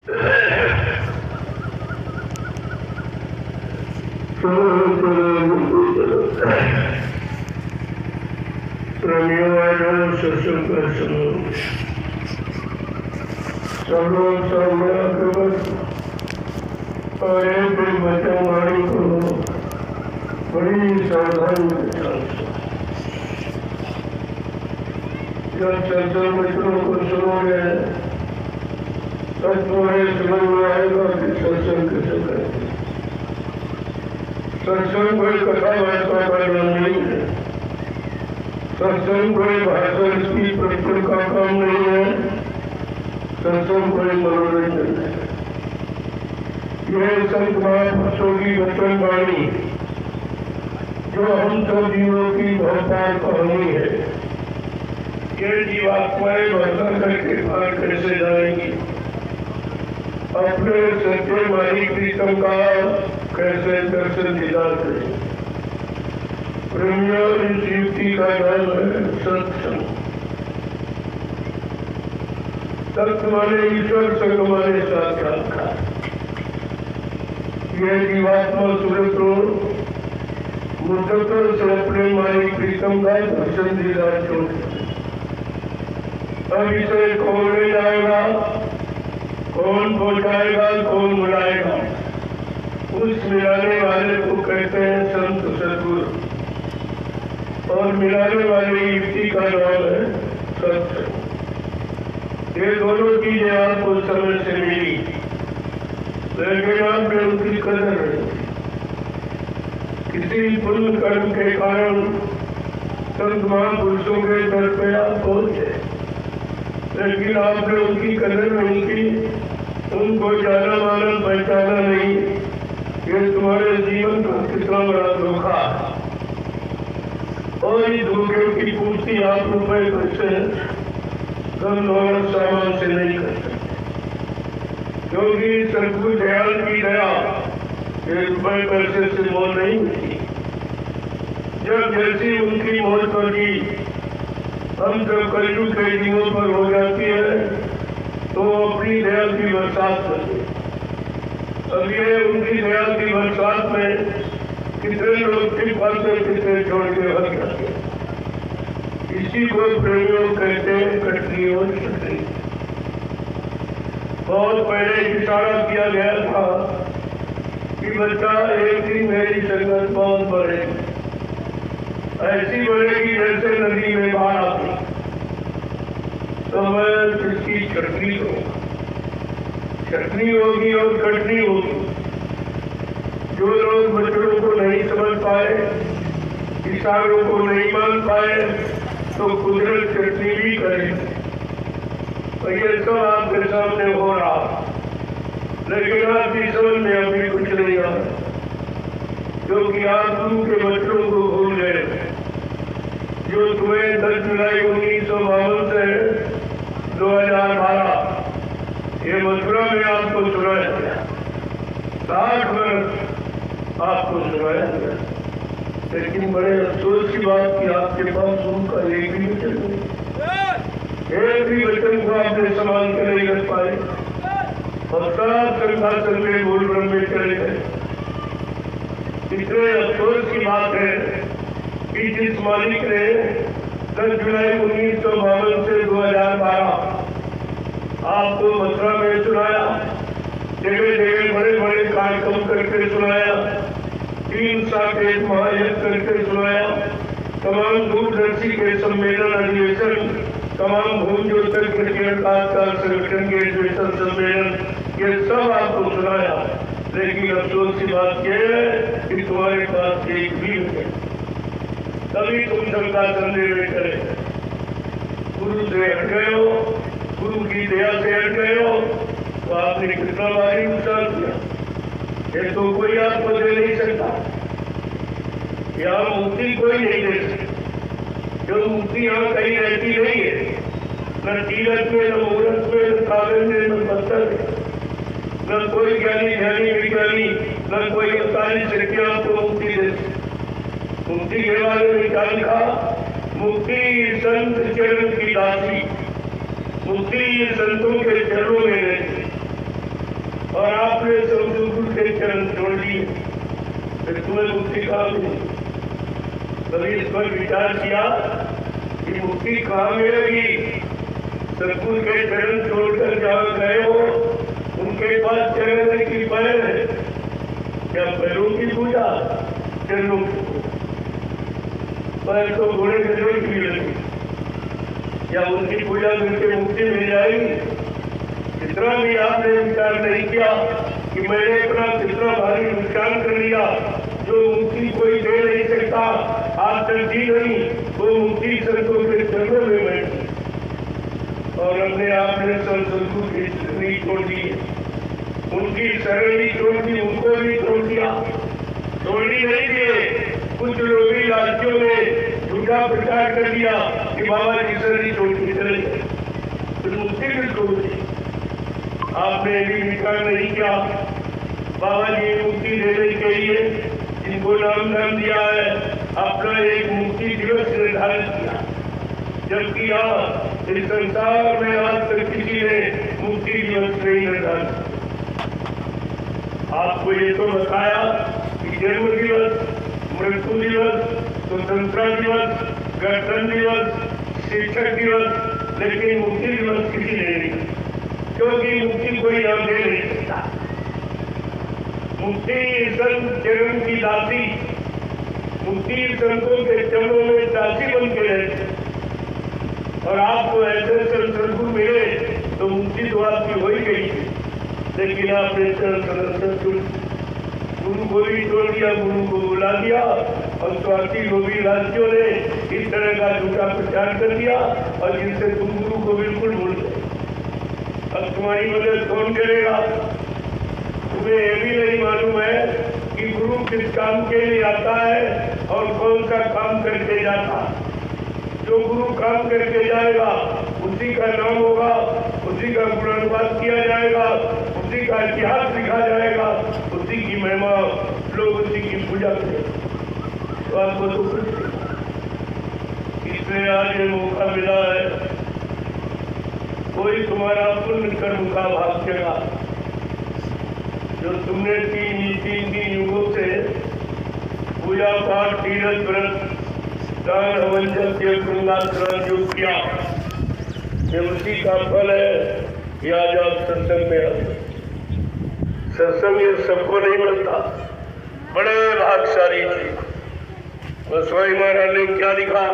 और एक बचन वाणी को बड़ी सावधानी के साथ जब सत्संग मित्रों को सुनोगे तब तुम्हें समझ में आएगा कि सत्संग कैसे करते। सत्संग कोई कथा वार्ता का नाम नहीं है, सत्संग कोई भाषण की प्रश्न का काम नहीं है, सत्संग कोई मनोरंजन है। यह संत महापुरुषों की वचन वाणी जो हम सब जीवों की भवपार कहानी है। ये जीवात्माएं भरकर करके पार कैसे जाएंगी, अपने सच्चे मालिक प्रीतम का कैसे दर्शन दीदार करें। प्रेमियों, इस युक्ति का नाम है सत्संग। सत्य माने ईश्वर, संग माने साक्षात्कार। यह जीवात्मा सूर्य मुद्दतों से अपने मालिक प्रीतम का दर्शन दीदार छोड़। अब इसे कौन ले जाएगा, कौन पहुंचाएगा, कौन बुलाएगा? उस मिलाने वाले को कहते हैं संत सद्गुरु, और मिलाने वाले युक्ति का नाम है सत्संग। ये दोनों चीजें आपको समय से मिली, लेकिन आप में उनकी कदर नहीं। किसी पुण्य कर्म के कारण संत महापुरुषों के दर पे आप पहुंचे, लेकिन आपने उनकी कदर नहीं की, उनको जाना माना पहचाना नहीं। ये तुम्हारे जीवन का कितना बड़ा धोखा है। और इस धोखे की पूर्ति आप रुपए पैसे धन दौलत सामान से नहीं कर सकते, क्योंकि सद्गुरु दयाल की दया ये रुपए पैसे से मोल नहीं होती। जब जैसी उनकी मौत होगी हम जब कलयुग के जीवों पर हो जाती है तो अपनी दया की बरसात करते। अब ये उनकी दया की बरसात में कितने लोग ठीक पाते, कितने छोड़ के भर जाते। इसी को प्रेमियों कहते हैं कटनी और छटनी। बहुत पहले इशारा किया गया था कि बच्चा एक दिन मेरी संगत बहुत बढ़ेगी, ऐसी बढ़ेगी जैसे नदी में बाढ़ आती। तो मैं किसकी चटनी हो, चटनी होगी और कटनी होगी। जो लोग बच्चों को नहीं समझ पाए, इशारों को नहीं मान पाए, तो कुदरत चटनी भी करेगी। तो ये सब आपके सामने हो रहा, लेकिन आपकी समझ में अभी कुछ नहीं आ रहा, क्योंकि आप गुरु के बच्चों को भूल गए जो तुम्हें 10 जुलाई 1952 से 2012 ये मथुरा में आपको सुनाया गया। 60 वर्ष आपको सुनाया गया, लेकिन बड़े अफसोस की बात कि आपके पास उनका एक भी वचन नहीं, एक भी वचन को आपने संभाल कर नहीं रख पाए, और सब संघासन में मूल ब्रह्म में चले गए। इतने अफसोस की बात है कि जिस मालिक ने 10 जुलाई 1952 से 2012 आपको मथुरा में सुनाया, जगह जगह बड़े बड़े कार्यक्रम करके सुनाया, 3 साकेत महायज्ञ करके सुनाया, तमाम दूरदर्शी के सम्मेलन अधिवेशन, तमाम भूमि ज्योति संगठन के अधिवेशन सम्मेलन, ये सब आपको सुनाया। लेकिन अफसोस की बात यह है कि तुम्हारे पास एक भी है, तभी तुम सबका संदेह करे। गुरु से हट गए हो, गुरु की दया से हट गए हो, तो आपने कितना भारी नुकसान किया। ये तो कोई आपको दे नहीं सकता, यहाँ मुक्ति कोई नहीं दे सकता, जो मुक्ति यहाँ कहीं रहती नहीं है, न तीरथ में, न मुहूर्त में, न कागज में, न पत्थर में, न कोई ज्ञानी ध्यानी विज्ञानी, न कोई 48 शक्ति आपको मुक्ति दे। मुक्ति के बारे में क्या लिखा? मुक्ति संत चरण की दासी, मुक्ति संतों के चरणों में नहीं। और आपने सदगुरु के चरण छोड़ दिए, फिर तुम्हें मुक्ति कहाँ मिली? कभी इस पर विचार किया कि मुक्ति कहाँ मिलेगी? सदगुरु के चरण छोड़कर जहाँ गए हो उनके पास चरण की पैर है, क्या पैरों की पूजा? चरणों की पूजा। पैर तो घोड़े के जोड़ की लगी, क्या उनकी पूजा करके मुक्ति मिल जाएगी? इतना भी आपने विचार नहीं किया कि मैंने अपना कितना भारी नुकसान कर लिया, जो मुक्ति कोई दे नहीं सकता, आज तक दी नहीं, वो मुक्ति संतों के चरणों में बैठी और अपने आपने सदगुरु की शरण छोड़ दी, उनकी शरण ही छोड़ दी, उनको भी छोड़ दिया। छोड़नी नहीं दिए, कुछ लोग राज्यों में झूठा प्रचार कर दिया कि बाबा की शरण छोड़ के चले गए, फिर मुक्ति भी छोड़ दी। आपने भी विचार नहीं किया बाबा जी मुक्ति देने के लिए जिनको नाम दिया है, अपना एक मुक्ति दिवस निर्धारित किया, जबकि इस संसार में आज तक किसी ने मुक्ति दिवस नहीं निर्धारित। आपको ये तो बताया कि जन्म दिवस, मृत्यु दिवस, स्वतंत्रता दिवस, गणतंत्र दिवस, शिक्षक दिवस, लेकिन मुक्ति दिवस किसी ने नहीं, क्योंकि मुक्ति कोई और दे नहीं सकता। मुक्ति संत चरण की दासी, मुक्ति संतों के चरणों में दासी बन के रहती, और आपको ऐसे सदगुरु मिले तो मुक्ति तो आपकी हो ही गई, लेकिन आपने गुरु को भी छोड़ दिया, गुरु को बुला दिया और स्वार्थी लोभी राज्यों ने इस तरह का झूठा प्रचार कर दिया और जिससे तुम गुरु को बिल्कुल भूल गए। अब तुम्हारी मदद कौन करेगा? तुम्हें ये भी नहीं मालूम है कि गुरु किस काम के लिए आता है और कौन सा काम करके जाता। जो गुरु काम करके जाएगा उसी का नाम होगा, उसी का गुणानुवाद किया जाएगा, उसी का इतिहास लिखा जाएगा, उसी की महिमा, लोग उसी की पूजा करेंगे। तो आपको तो कुछ इसलिए आज ये मौका मिला है, कोई तुम्हारा पुण्य कर्म का भाग्यगा जो तुमने तीन युगों से पूजा पाठ, तीरथ व्रत, दान हवन जब गंगास्नान जो किया, ये उसी का फल है कि आज आप सत्संग में आते। सत्संग ये सबको नहीं मिलता, बड़े भाग्यशाली थे। बसवाई महाराज ने क्या लिखा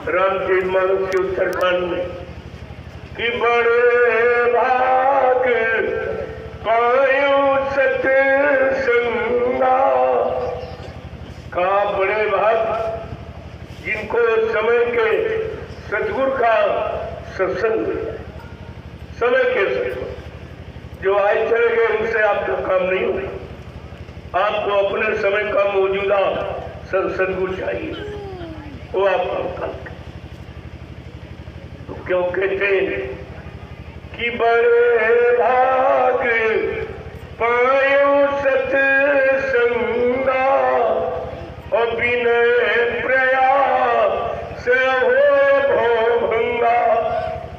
रामचरितमानस के उत्तरकांड में कि बड़े भाग पायो सत्संगा का, बड़े भाग जिनको समय के सतगुरु का सत्संग मिला। समय के सत्संग जो आए चले गए उनसे आपको काम नहीं होगा, आपको अपने समय का मौजूदा सत्संग चाहिए, वो आपका काम। तो क्यों कहते हैं कि बड़े भाग पायो सत्संगा और बिनय प्रयास हो भोभंगा।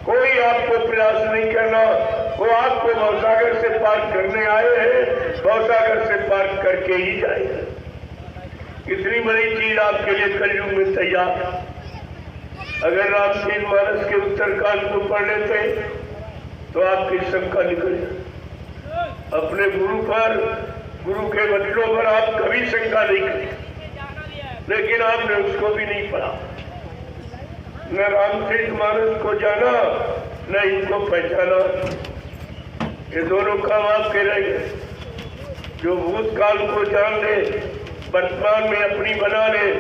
कोई आपको प्रयास नहीं करना, वो आपको भवसागर से पार करने आए हैं, भवसागर से पार करके ही जाएंगे। इतनी बड़ी चीज आपके लिए कलयुग में तैयार। अगर रामचरितमानस के उत्तरकांड को पढ़ लेते तो आपकी शंका निकल जाए। अपने गुरु पर, गुरु के वचनों पर आप कभी शंका नहीं करें, लेकिन आपने उसको भी नहीं पढ़ा, न रामचरितमानस को जाना न इनको पहचाना। ये दोनों काम आपके रह गए। जो भूतकाल को जान ले, वर्तमान में अपनी बना ले,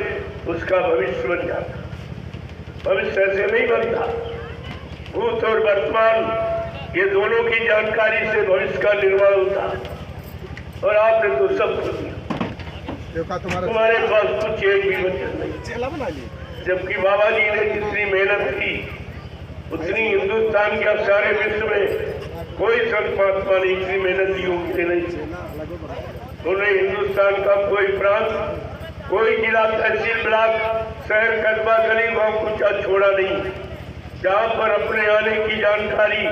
उसका भविष्य बन जाता। भविष्य ऐसे नहीं बनता। भूत और वर्तमान ये दोनों की जानकारी से भविष्य का निर्माण होता, और आपने तो सब खो दिया। तुम्हारे पास कुछ एक भी वचन नहीं। जबकि बाबा जी ने जितनी मेहनत की उतनी हिंदुस्तान के सारे विश्व में कोई संत महात्मा ने इतनी मेहनत की उनसे नहीं। उन्हें हिंदुस्तान का कोई प्रांत, कोई जिला, तहसील, ब्लॉक, शहर, कस्बा, गली, गांव कुछ छोड़ा नहीं जहां पर अपने आने की जानकारी,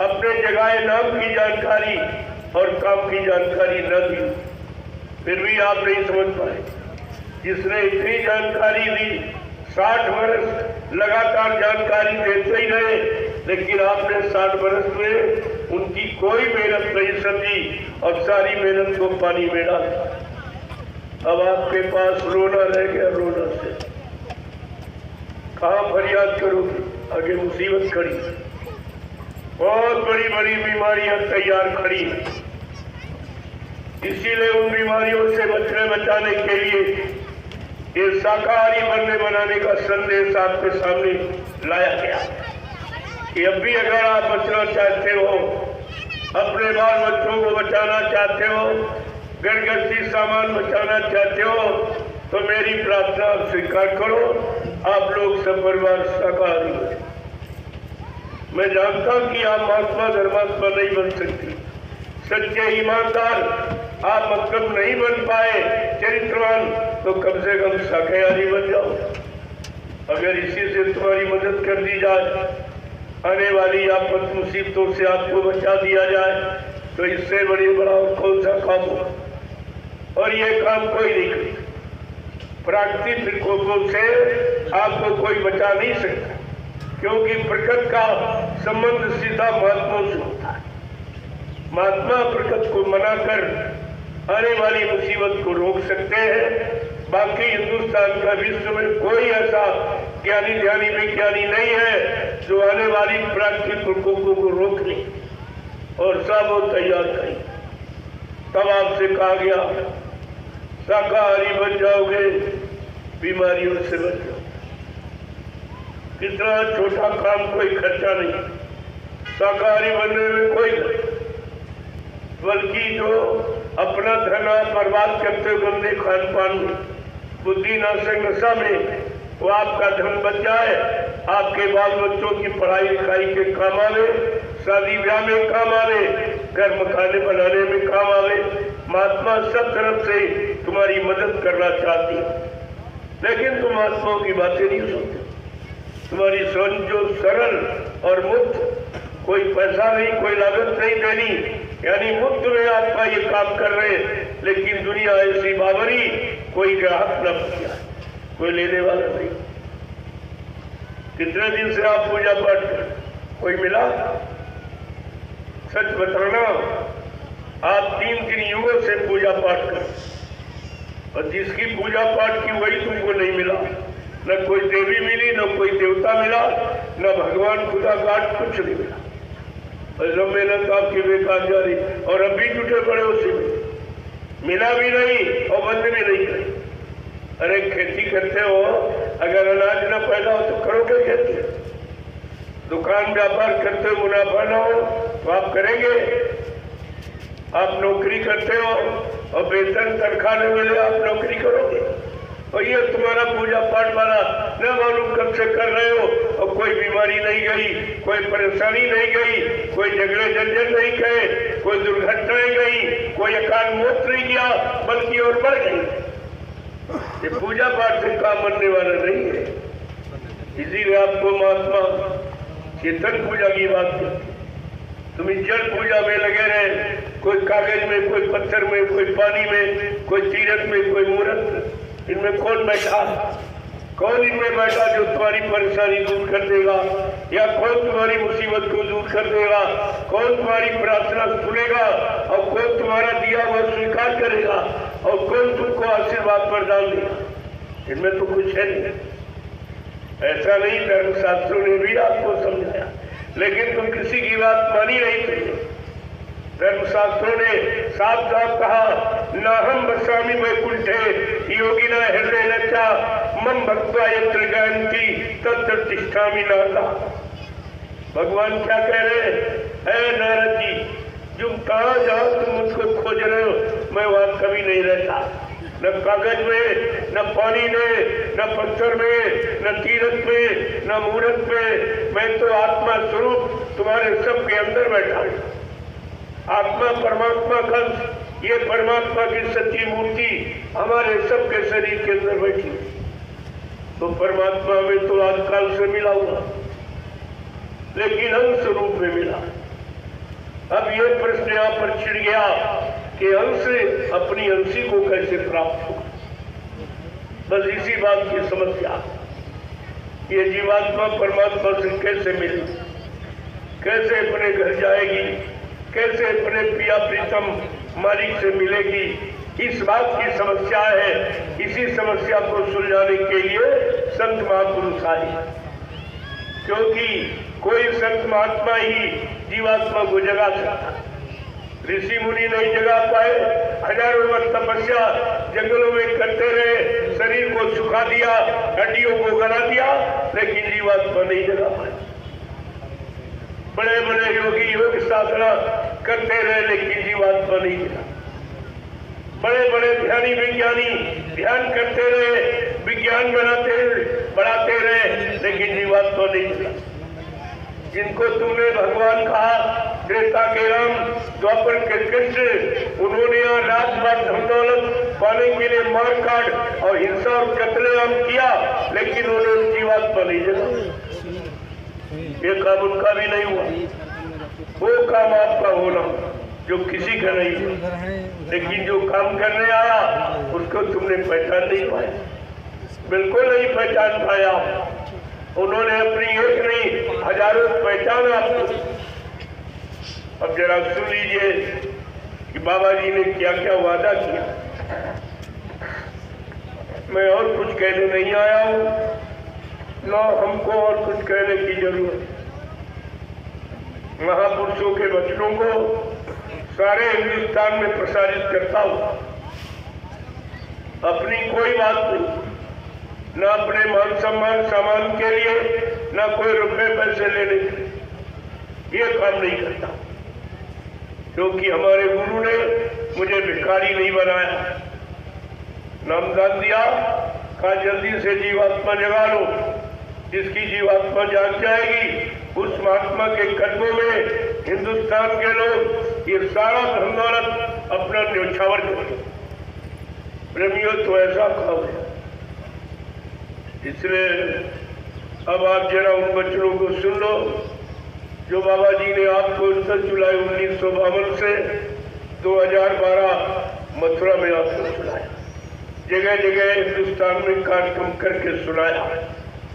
अपने जगह नाम की जानकारी और काम की जानकारी न दी, फिर भी आप नहीं समझ पाए। जिसने इतनी जानकारी दी, 60 वर्ष लगातार जानकारी देते ही रहे, लेकिन आपने 60 वर्ष में उनकी कोई मेहनत नहीं समझी और सारी मेहनत को पानी में डाला। अब आपके पास रोना रह गया, रोना से कहाँ फरियाद करोगे? आगे मुसीबत खड़ी, बहुत बड़ी बड़ी बीमारियां तैयार खड़ी। इसीलिए उन बीमारियों से बचाने के लिए ये शाकाहारी बनने बनाने का संदेश आपके सामने लाया गया कि अब भी अगर आप बचना चाहते हो, अपने बाल बच्चों को बचाना चाहते हो, घर गृहस्थी सामान बचाना चाहते हो, तो मेरी प्रार्थना स्वीकार करो, आप लोग सब परिवार शाकाहारी हो। मैं जानता हूं कि आप महात्मा धर्मात्मा नहीं बन सकती, सच्चे ईमानदार आप मतलब नहीं बन पाए चरित्रवान, तो कम से कम शाकाहारी बन जाओ। अगर इसी से तुम्हारी मदद कर दी जाए, आने वाली आपद मुसीबतों से आपको बचा दिया जाए, तो इससे बड़ी बड़ा और कौन सा काम हो। और ये काम कोई नहीं करता। प्राकृतिक विकोपों से आपको कोई बचा नहीं सकता, क्योंकि प्रकृति का संबंध सीधा महात्माओं से होता है। महात्मा प्रकृति को मनाकर आने वाली मुसीबत को रोक सकते हैं। बाकी हिंदुस्तान का विश्व में कोई ऐसा ज्ञानी ध्यानी विज्ञानी नहीं है जो आने वाली प्राकृतिक प्रकोपों को रोक ले और सब वो तैयार करें। तब आपसे कहा गया शाकाहारी बन जाओगे, बीमारियों से बच जाओ। कितना छोटा काम, कोई खर्चा नहीं, शाकाहारी बनने में कोई खर्चा, बल्कि जो अपना धन आप बर्बाद करते हो गंदे खान पान में, बुद्धि नाशक नशा में, वो आपका धन बच जाए, आपके बाल बच्चों की पढ़ाई लिखाई के काम आवे, शादी ब्याह में काम आवे, घर मकाने बनाने में काम आवे। महात्मा सब तरफ से तुम्हारी मदद करना चाहती है, लेकिन तुम महात्माओं की बातें नहीं सुनते। तुम्हारी सोच जो सरल और मुक्त, कोई पैसा नहीं, कोई लागत नहीं देनी, यानी मुफ्त में आपका ये काम कर रहे हैं, लेकिन दुनिया ऐसी बावरी, कोई ग्राहक न किया, कोई लेने वाला नहीं। कितने दिन से आप पूजा पाठ कर, कोई मिला? सच बताना, आप 3 युगों से पूजा पाठ कर, और जिसकी पूजा पाठ की वही तुमको नहीं मिला। न कोई देवी मिली, न कोई देवता मिला, न भगवान खुदा घाट, कुछ नहीं मिला। और जब मेहनत आपकी बेकार जा रही, और अब भी जुटे पड़े उसी में, मिला भी नहीं और बंद भी नहीं करी। अरे खेती करते हो, अगर अनाज न पैदा हो तो करोगे खेती? दुकान व्यापार करते हो, मुनाफा न हो तो आप करेंगे? आप नौकरी करते हो और वेतन तनख्वाह न मिले, आप नौकरी करोगे? और ये तुम्हारा पूजा पाठ वाला न मालूम कब से कर रहे हो, और कोई बीमारी नहीं गई, कोई परेशानी नहीं गई, कोई झगड़े झंझट नहीं गए, कोई दुर्घटनाएं गई, कोई अकाल मौत नहीं गया, बल्कि और बढ़ गई। ये पूजा पाठ से काम बनने वाला नहीं है। इसीलिए आपको महात्मा चेतन पूजा की बात करती। तुम जल पूजा में लगे रहे, कोई कागज में, कोई पत्थर में, कोई पानी में, कोई तीरथ में, कोई मूर्त, इनमें कौन बैठा? कौन इनमें बैठा जो तुम्हारी परेशानी दूर कर देगा, या कौन तुम्हारी मुसीबत को दूर कर देगा? कौन तुम्हारी प्रार्थना सुनेगा, और कौन तुम्हारा दिया हुआ स्वीकार करेगा, और कौन तुमको आशीर्वाद प्रदान देगा? इनमें तो कुछ है नहीं। ऐसा नहीं, धर्मशास्त्रों ने भी आपको समझाया, लेकिन तुम किसी की बात मानी नहीं थी। धर्मशास्त्रों ने साफ साफ कहा, न हम बसामी वैकुंठे योगिना हृदय लज्जा मम भक्त्वा यत्र गायन्ति तत्र तिष्ठामि नारदा। भगवान क्या कह रहे हैं? नारद जी, तुम कहाँ जाओ, तुम मुझको खोज रहे हो, मैं वहां कभी नहीं रहता, न कागज में, न पानी में, न पत्थर में, न तीरथ में, न मूर्त में। मैं तो आत्मा स्वरूप तुम्हारे सबके अंदर बैठा हूं। आत्मा परमात्मा का, ये परमात्मा की सच्ची मूर्ति हमारे सबके शरीर के अंदर बैठी। तो परमात्मा में तो आजकल से मिला हुआ, लेकिन अंश रूप में मिला। अब ये प्रश्न यहाँ पर छिड़ गया कि अंश अपनी अंशी को कैसे प्राप्त हो। बस इसी बात की समस्या, ये जीवात्मा परमात्मा से कैसे मिली, कैसे अपने घर जाएगी, कैसे अपने प्रिया प्रीतम मालिक से मिलेगी, इस बात की समस्या है। इसी समस्या को सुलझाने के लिए संत महापुरुष आए, क्योंकि कोई संत महात्मा ही जीवात्मा को जगा सकता, ऋषि मुनि नहीं जगा पाए। हजारों वर्ष तपस्या जंगलों में करते रहे, शरीर को सुखा दिया, हड्डियों को गला दिया, लेकिन जीवात्मा नहीं जगा पाए। बड़े बड़े योगी योग साधना करते रहे, लेकिन जीवात्मा नहीं जगा। बड़े बड़े ध्यानी विज्ञानी ध्यान करते रहे, विज्ञान बढ़ाते रहे, लेकिन जीवात्मा नहीं जगा। जिनको तुमने भगवान कहा, त्रेता के राम, द्वापर के कृष्ण, उन्होंने रात रात धन दौलत पाने के लिए मार काट और हिंसा और कत्लेआम किया, लेकिन उन्होंने जीवात्मा नहीं जगा। ये काम उनका भी नहीं हुआ। वो काम आपका होना जो किसी का नहीं हुआ, लेकिन जो काम करने आया उसको तुमने पहचान नहीं पाया, बिल्कुल नहीं पहचान पाया। उन्होंने अपनी एक नहीं हजारों पहचाना आपको। अब जरा सुन लीजिए कि बाबा जी ने क्या क्या वादा किया। मैं और कुछ कहने नहीं आया हूँ, ना हमको और कुछ कहने की जरूरत। महापुरुषों के वचनों को सारे हिंदुस्तान में प्रसारित करता हूँ। अपनी कोई बात नहीं, न अपने मान सम्मान सामान के लिए, न कोई रुपए पैसे लेने के लिए, ये काम नहीं करता, क्योंकि हमारे गुरु ने मुझे भिखारी नहीं बनाया। नामदान दिया, कहा जल्दी से जीवात्मा जगा लो। जिसकी जीवात्मा जाग जाएगी, उस महात्मा के कदमों में हिंदुस्तान के लोग ये सारा धन दौलत अपना न्यौछावर करेंगे। प्रेमियों, तो ऐसा खाओ। इसलिए अब आप जरा उन वचनों को सुन लो जो बाबा जी ने आपको 29 जुलाई 1952 से 2012 मथुरा में आपको सुनाया। जगह जगह हिंदुस्तान में कार्यक्रम करके सुनाया,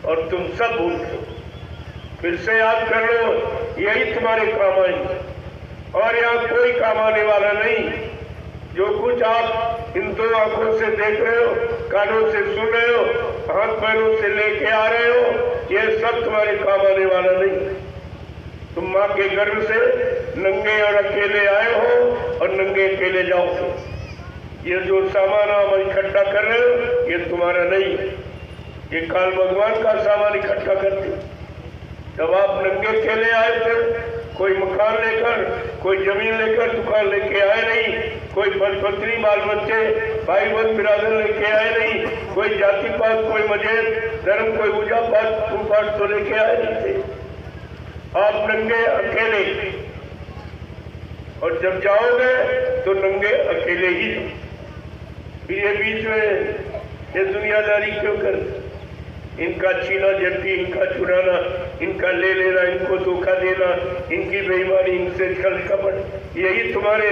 और तुम सब भूल गए। फिर से याद कर लो, यही तुम्हारे काम आएंगे, और यहाँ कोई काम आने वाला नहीं। जो कुछ आप इन दो आंखों से देख रहे हो, कानों से सुन रहे हो, हाथ पैरों से लेके आ रहे हो, ये सब तुम्हारे काम आने वाला नहीं। तुम माँ के गर्भ से नंगे और अकेले आए हो और नंगे अकेले जाओगे। ये जो सामान आप इकट्ठा कर रहे हो, ये तुम्हारा नहीं है, ये काल भगवान का सामान इकट्ठा करते हो। जब आप नंगे अकेले आए थे, कोई मकान लेकर, कोई जमीन लेकर, दुकान लेके आए नहीं, कोई पत्नी बाल बच्चे भाई बहन बिरादर लेके आए नहीं, कोई जाति पात, कोई मजहब धर्म, कोई पूजा पाठ तो लेके आए नहीं थे। आप नंगे अकेले, और जब जाओगे तो नंगे अकेले ही। ये बीच में ये दुनियादारी क्यों कर? इनका छीना झपटी, इनका चुराना, इनका ले लेना, इनको धोखा देना, इनकी बेईमानी, इनसे छल कपट, यही तुम्हारे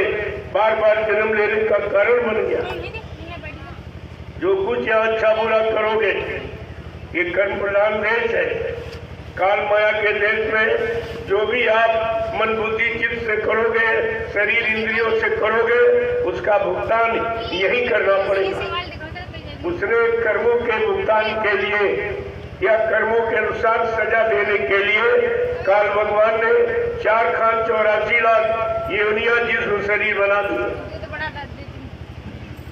बार बार जन्म लेने का कारण बन गया। जो कुछ यहाँ अच्छा बुरा करोगे, ये कर्म प्रधान देश है। काल माया के देश में जो भी आप मन बुद्धि चित्त से करोगे, शरीर इंद्रियों से करोगे, उसका भुगतान यही करना पड़ेगा। दूसरे कर्मों के भुगतान के लिए या कर्मों के अनुसार सजा देने के लिए काल भगवान ने 4,84 लाख योनियां जिस्म शरीर बना दी।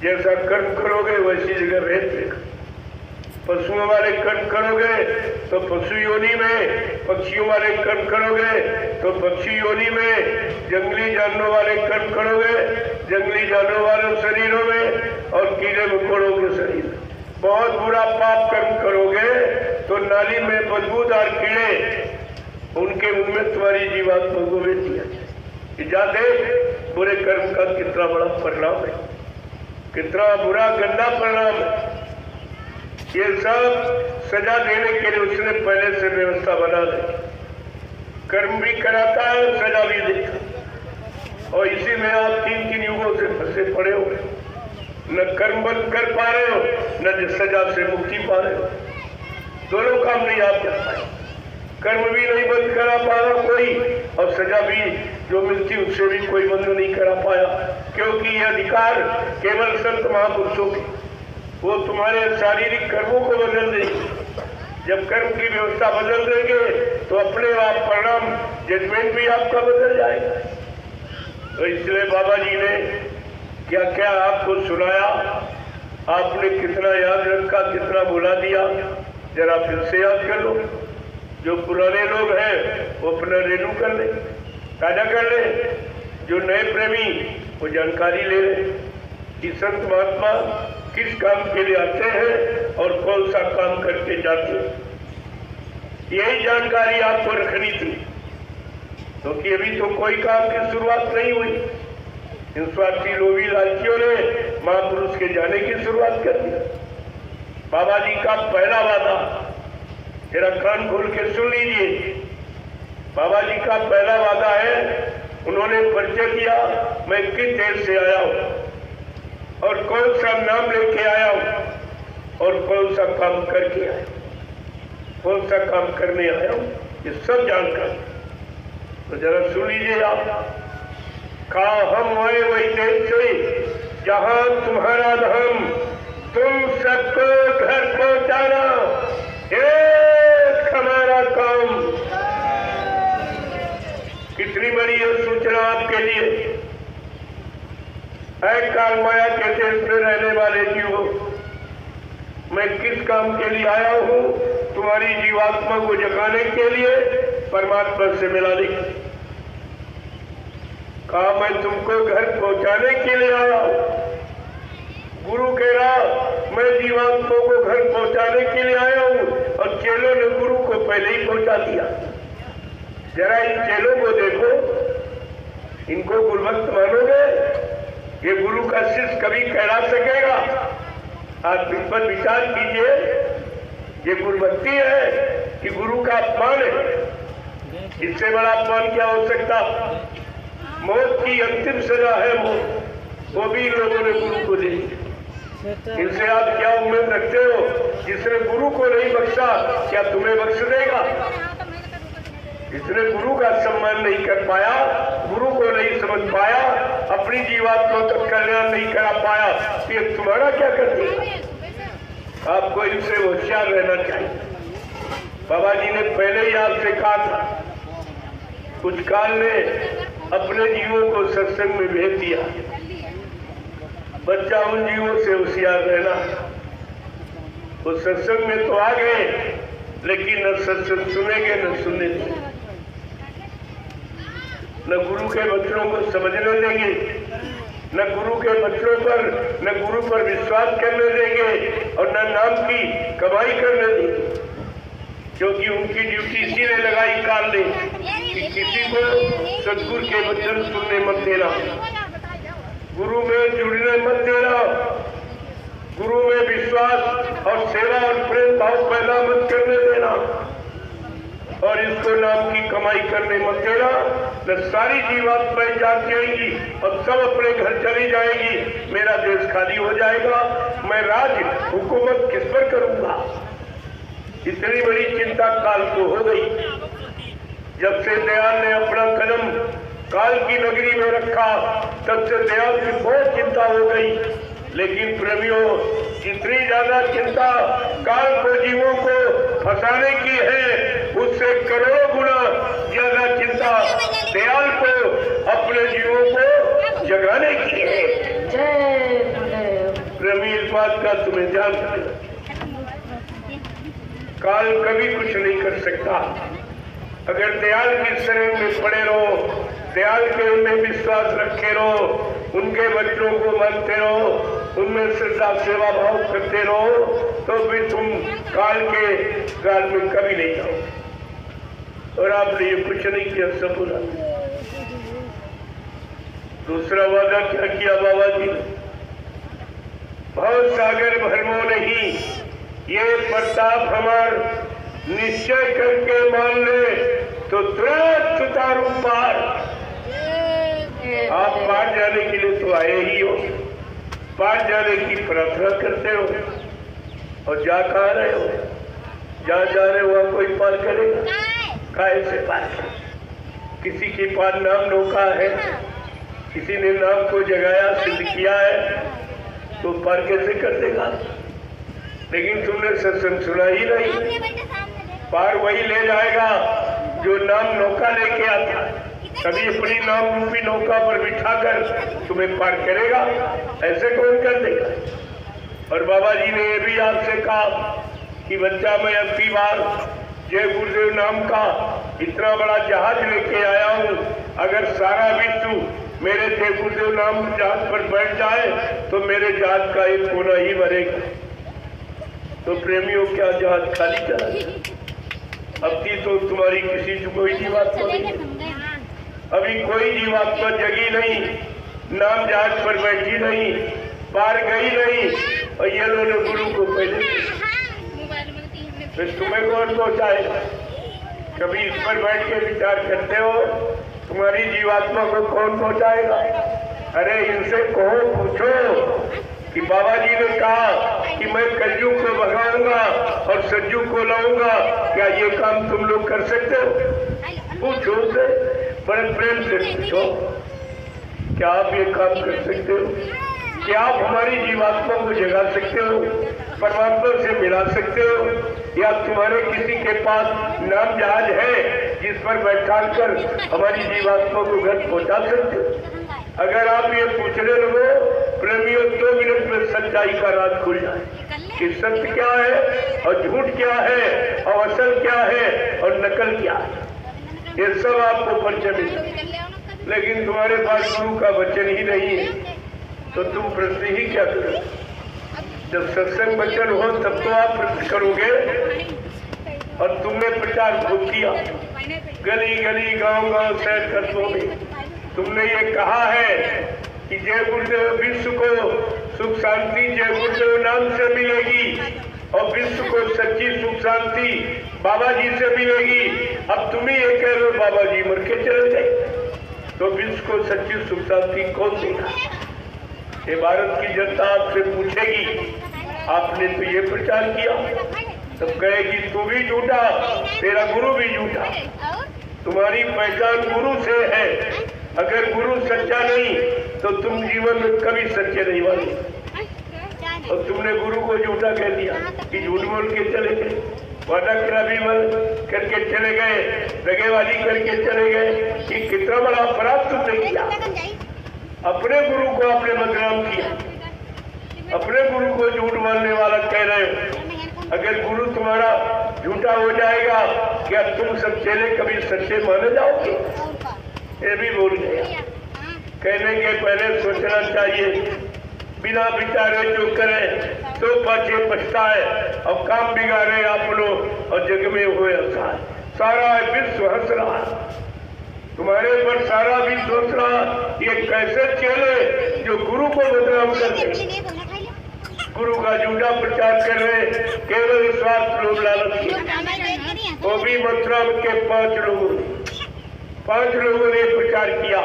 जैसा कर्म करोगे वैसी जगह रहते। पशुओं वाले कर्म करोगे तो पशु योनि में, पक्षियों वाले कर्म करोगे तो पक्षी योनि में, जंगली जानवरों वाले कर्म करोगे जंगली जानवरों वाले शरीरों में, और कीड़े मकोड़ों के शरीर में। बहुत बुरा पाप कर्म करोगे तो नाली में बदबूदार कीड़े, उनके मुंह में तुम्हारी जीवात्मा को भेज दिया जाते। बुरे कर्म का कितना बड़ा परिणाम है, कितना बुरा गंदा परिणाम है। ये सब सजा देने के लिए उसने पहले से व्यवस्था बना दी। कर्म भी कराता है, सजा भी देता। और इसी में आप 3 युगों से फंसे पड़े हो। न कर्म बंद कर पा रहे हो, न सजा से मुक्ति पा रहे हो। दोनों काम नहीं आप कर पाए। कर्म भी नहीं बंद करा पा रहा कोई, और सजा भी जो मिलती उससे भी कोई बंद नहीं करा पाया, क्योंकि ये अधिकार केवल संत महापुरुषों के। वो तुम्हारे शारीरिक कर्मों को बदल देंगे। जब कर्म की व्यवस्था बदल देंगे तो अपने आप परिणाम जजमेंट भी आपका बदल जाएगा। तो इसलिए बाबा जी ने क्या क्या आपको सुनाया, आपने कितना याद रखा, कितना भुला दिया, जरा फिर से याद कर लो। जो पुराने लोग हैं वो अपना रिन्यू कर ले, ताजा कर ले। जो नए प्रेमी वो जानकारी ले ले कि संत महात्मा किस काम के लिए आते हैं और कौन सा काम करके जाते हैं। यही जानकारी आपको रखनी थी, क्योंकि तो अभी तो कोई काम की शुरुआत नहीं हुई। इन स्वार्थी लोभी लालचियों ने महापुरुष के जाने की शुरुआत कर दी। बाबा जी का पहला वादा, जरा कान खोल के सुन लीजिए। बाबा जी का पहला वादा है, उन्होंने परिचय किया, मैं किस देश से आया हूं और कौन सा नाम लेके आया हूं और कौन सा काम करके आया, कौन सा काम करने आया हूं, ये सब जानकर। तो जरा सुन लीजिए आप। कहा हम आए वही देश से जहां तुम्हारा धाम, तुम सबको घर पहुंचाना एक हमारा काम। कितनी बड़ी है सूचना आपके लिए। ऐ काल माया के देश में रहने वाले जीवों, मैं किस काम के लिए आया हूं? तुम्हारी जीवात्मा को जगाने के लिए, परमात्मा से मिलाने के लिए। कहा मैं तुमको घर पहुंचाने के लिए आया हूं। गुरु कह रहा मैं जीवात्मा को घर पहुंचाने के लिए आया हूं, और चेलों ने गुरु को पहले ही पहुंचा दिया। जरा इन चेलों को देखो, इनको गुरुभक्त मानोगे? ये गुरु का शिष्य कभी कहला सकेगा? आप इस पर विचार कीजिए। ये गुरुभक्ति है कि गुरु का अपमान है? इससे बड़ा अपमान क्या हो सकता? मौत की अंतिम सजा है मौत, वो भी लोगों ने गुरु को दी। इनसे आप क्या उम्मीद रखते हो? जिसने गुरु को नहीं बख्शा, क्या तुम्हें बख्श देगा? जिसने गुरु का सम्मान नहीं कर पाया, गुरु को नहीं समझ पाया, अपनी जीवात्मा का कल्याण नहीं करा पाया, तो ये तुम्हारा क्या कर देगा? आपको इनसे होशियार रहना चाहिए। बाबा जी ने पहले ही आपसे कहा था, कुछ काल ने अपने जीवों को सत्संग में भेज दिया। बच्चा उन जीवों से होशियार रहना। वो सत्संग में तो आ गए, लेकिन न सत्संग सुनेंगे न सुनने देंगे, न गुरु के बच्चों को समझने देंगे, न गुरु के बच्चों पर, न गुरु पर विश्वास करने देंगे, और न नाम की कमाई करने देंगे। क्योंकि उनकी ड्यूटी इसीलिए लगाई काल ने कि किसी को सदगुरु के वचन सुनने मत देना, गुरु में जुड़ने मत देना, गुरु में विश्वास और सेवा और प्रेम भाव पैदा मत करने देना, और इसको नाम की कमाई करने मत देना। न सारी जीवात्माएं जाग जाएंगी और सब अपने घर चली जाएगी, मेरा देश खाली हो जाएगा, मैं राज हुकूमत किस पर करूंगा? इतनी बड़ी चिंता काल को हो गई। जब से दयाल ने अपना कदम काल की नगरी में रखा, तब से दयाल की बहुत चिंता हो गई। लेकिन प्रेमियों, जितनी ज्यादा चिंता काल को जीवों को फंसाने की है, उससे करोड़ों गुना ज्यादा चिंता दयाल को अपने जीवों को जगाने की है। प्रेमी, इस बात का तुम्हें ध्यान रखना। काल कभी कुछ नहीं कर सकता। अगर दयाल की शरण में पड़े रहो, दयाल के उनमें विश्वास रखे रहो, उनके बच्चों को मानते रहो, उनमें श्रद्धा सेवा भाव करते रहो, तो भी तुम काल के गाल में कभी नहीं जाओ। और आपने ये कुछ नहीं किया, सब बोला। दूसरा वादा क्या किया बाबा जी ने? भव सागर भरमो नहीं, ये प्रताप हमार निश्चय करके मान ले तो तुरंत उतारू पार। आप पार जाने के लिए तो आए ही हो, पार जाने की प्रार्थना करते हो और जा कहाँ रहे हो? जहाँ जा रहे हो वहाँ कोई पार करेगा? काहे से पार करे? किसी के पास नाम नौका है, किसी ने नाम को जगाया सिद्ध किया है, तो पार कैसे कर देगा? लेकिन तुमने सत्संग सुना ही नहीं। पार वही ले जाएगा जो नाम नौका लेके आता है। कभी अपनी नाम रूपी नौका पर बिठाकर तुम्हें पार करेगा? ऐसे कौन कर देगा? और बाबा जी ने ये भी आपसे कहा कि बच्चा, मैं अब की बार जय गुरुदेव नाम का इतना बड़ा जहाज लेके आया हूँ, अगर सारा विश्व मेरे जय गुरुदेव नाम जहाज पर बैठ जाए तो मेरे जहाज का एक कोना ही भरेगा। तो प्रेमियों, क्या जहाज खाली चला? अब की तो तुम्हारी किसी कोई जीवात्मा नहीं, अभी कोई जीवात्मा जगी नहीं, नाम जहाज पर बैठी नहीं, पार गई नहीं, और ये लोग गुरु को पहले फिर तुम्हें कौन पहुंचाएगा? कभी इस पर बैठ के विचार करते हो तुम्हारी जीवात्मा को कौन पहुंचाएगा? अरे इनसे कहो, पूछो कि बाबा जी ने कहा कि मैं कलयुग को भगाऊंगा और सतयुग को लाऊंगा, क्या ये काम तुम लोग कर सकते हो? पूछो उसे, बड़े प्रेम से पूछो, क्या आप ये काम कर सकते हो? क्या आप हमारी जीवात्मा को जगा सकते हो, परमात्मा से मिला सकते हो, या तुम्हारे किसी के पास नाम जहाज है जिस पर बैठाकर हमारी जीवात्मा को घर पहुंचा सकते हो? अगर आप ये पूछने लगो प्रेमियों, 2 मिनट में सच्चाई का राज खुल जाए कि सत्य क्या है और झूठ क्या है और असल क्या है और नकल क्या है, ये सब आपको परिचय मिलेगा। लेकिन तुम्हारे पास गुरु का वचन ही नहीं है तो तुम प्रश्न ही क्या करो? जब सत्संग वचन हो तब तो आप प्रश्न करोगे। और तुमने प्रचार खूब किया, गली गली गांव गांव शहर कस्बों में तुमने ये कहा है कि जय गुरुदेव विश्व को सुख शांति जय गुरुदेव नाम से मिलेगी और विश्व को सच्ची सुख शांति बाबा जी से मिलेगी। अब तुम ही ये कह रहे हो बाबा जी मर के चले गए, तो विश्व को सच्ची सुख शांति कौन देगा? ये भारत की जनता आपसे पूछेगी, आपने तो ये प्रचार किया, तब कहेगी तू भी झूठा, तेरा गुरु भी झूठा। तुम्हारी पहचान गुरु से है, अगर गुरु सच्चा नहीं तो तुम जीवन में कभी सच्चे नहीं बने। और तुमने गुरु को झूठा कह दिया कि झूठ बोल के चले गए, वादा खिलाफी करके चले गए, दगेबाजी करके चले गए, कि कितना बड़ा अपराध तुमने किया। अपने गुरु को आपने बदनाम किया, अपने गुरु को झूठ बोलने वाला कह रहे हो। अगर गुरु तुम्हारा झूठा हो जाएगा, क्या तुम सब चेले कभी सच्चे माने जाओगे? ये भी बोल गया। कहने के पहले सोचना चाहिए, बिना विचारे जो करे तो पाछे पछताए, और काम बिगाड़े आप लोग और जग में हुए असार। सारा विश्व हंस रहा, तुम्हारे पर सारा विश्व सोच रहा, ये कैसे चले जो गुरु को बदनाम कर रहे, गुरु का झूठा प्रचार कर रहे, केवल स्वार्थ लोभ लालच की। वो भी मथुरा के 5 लोगों ने प्रचार किया,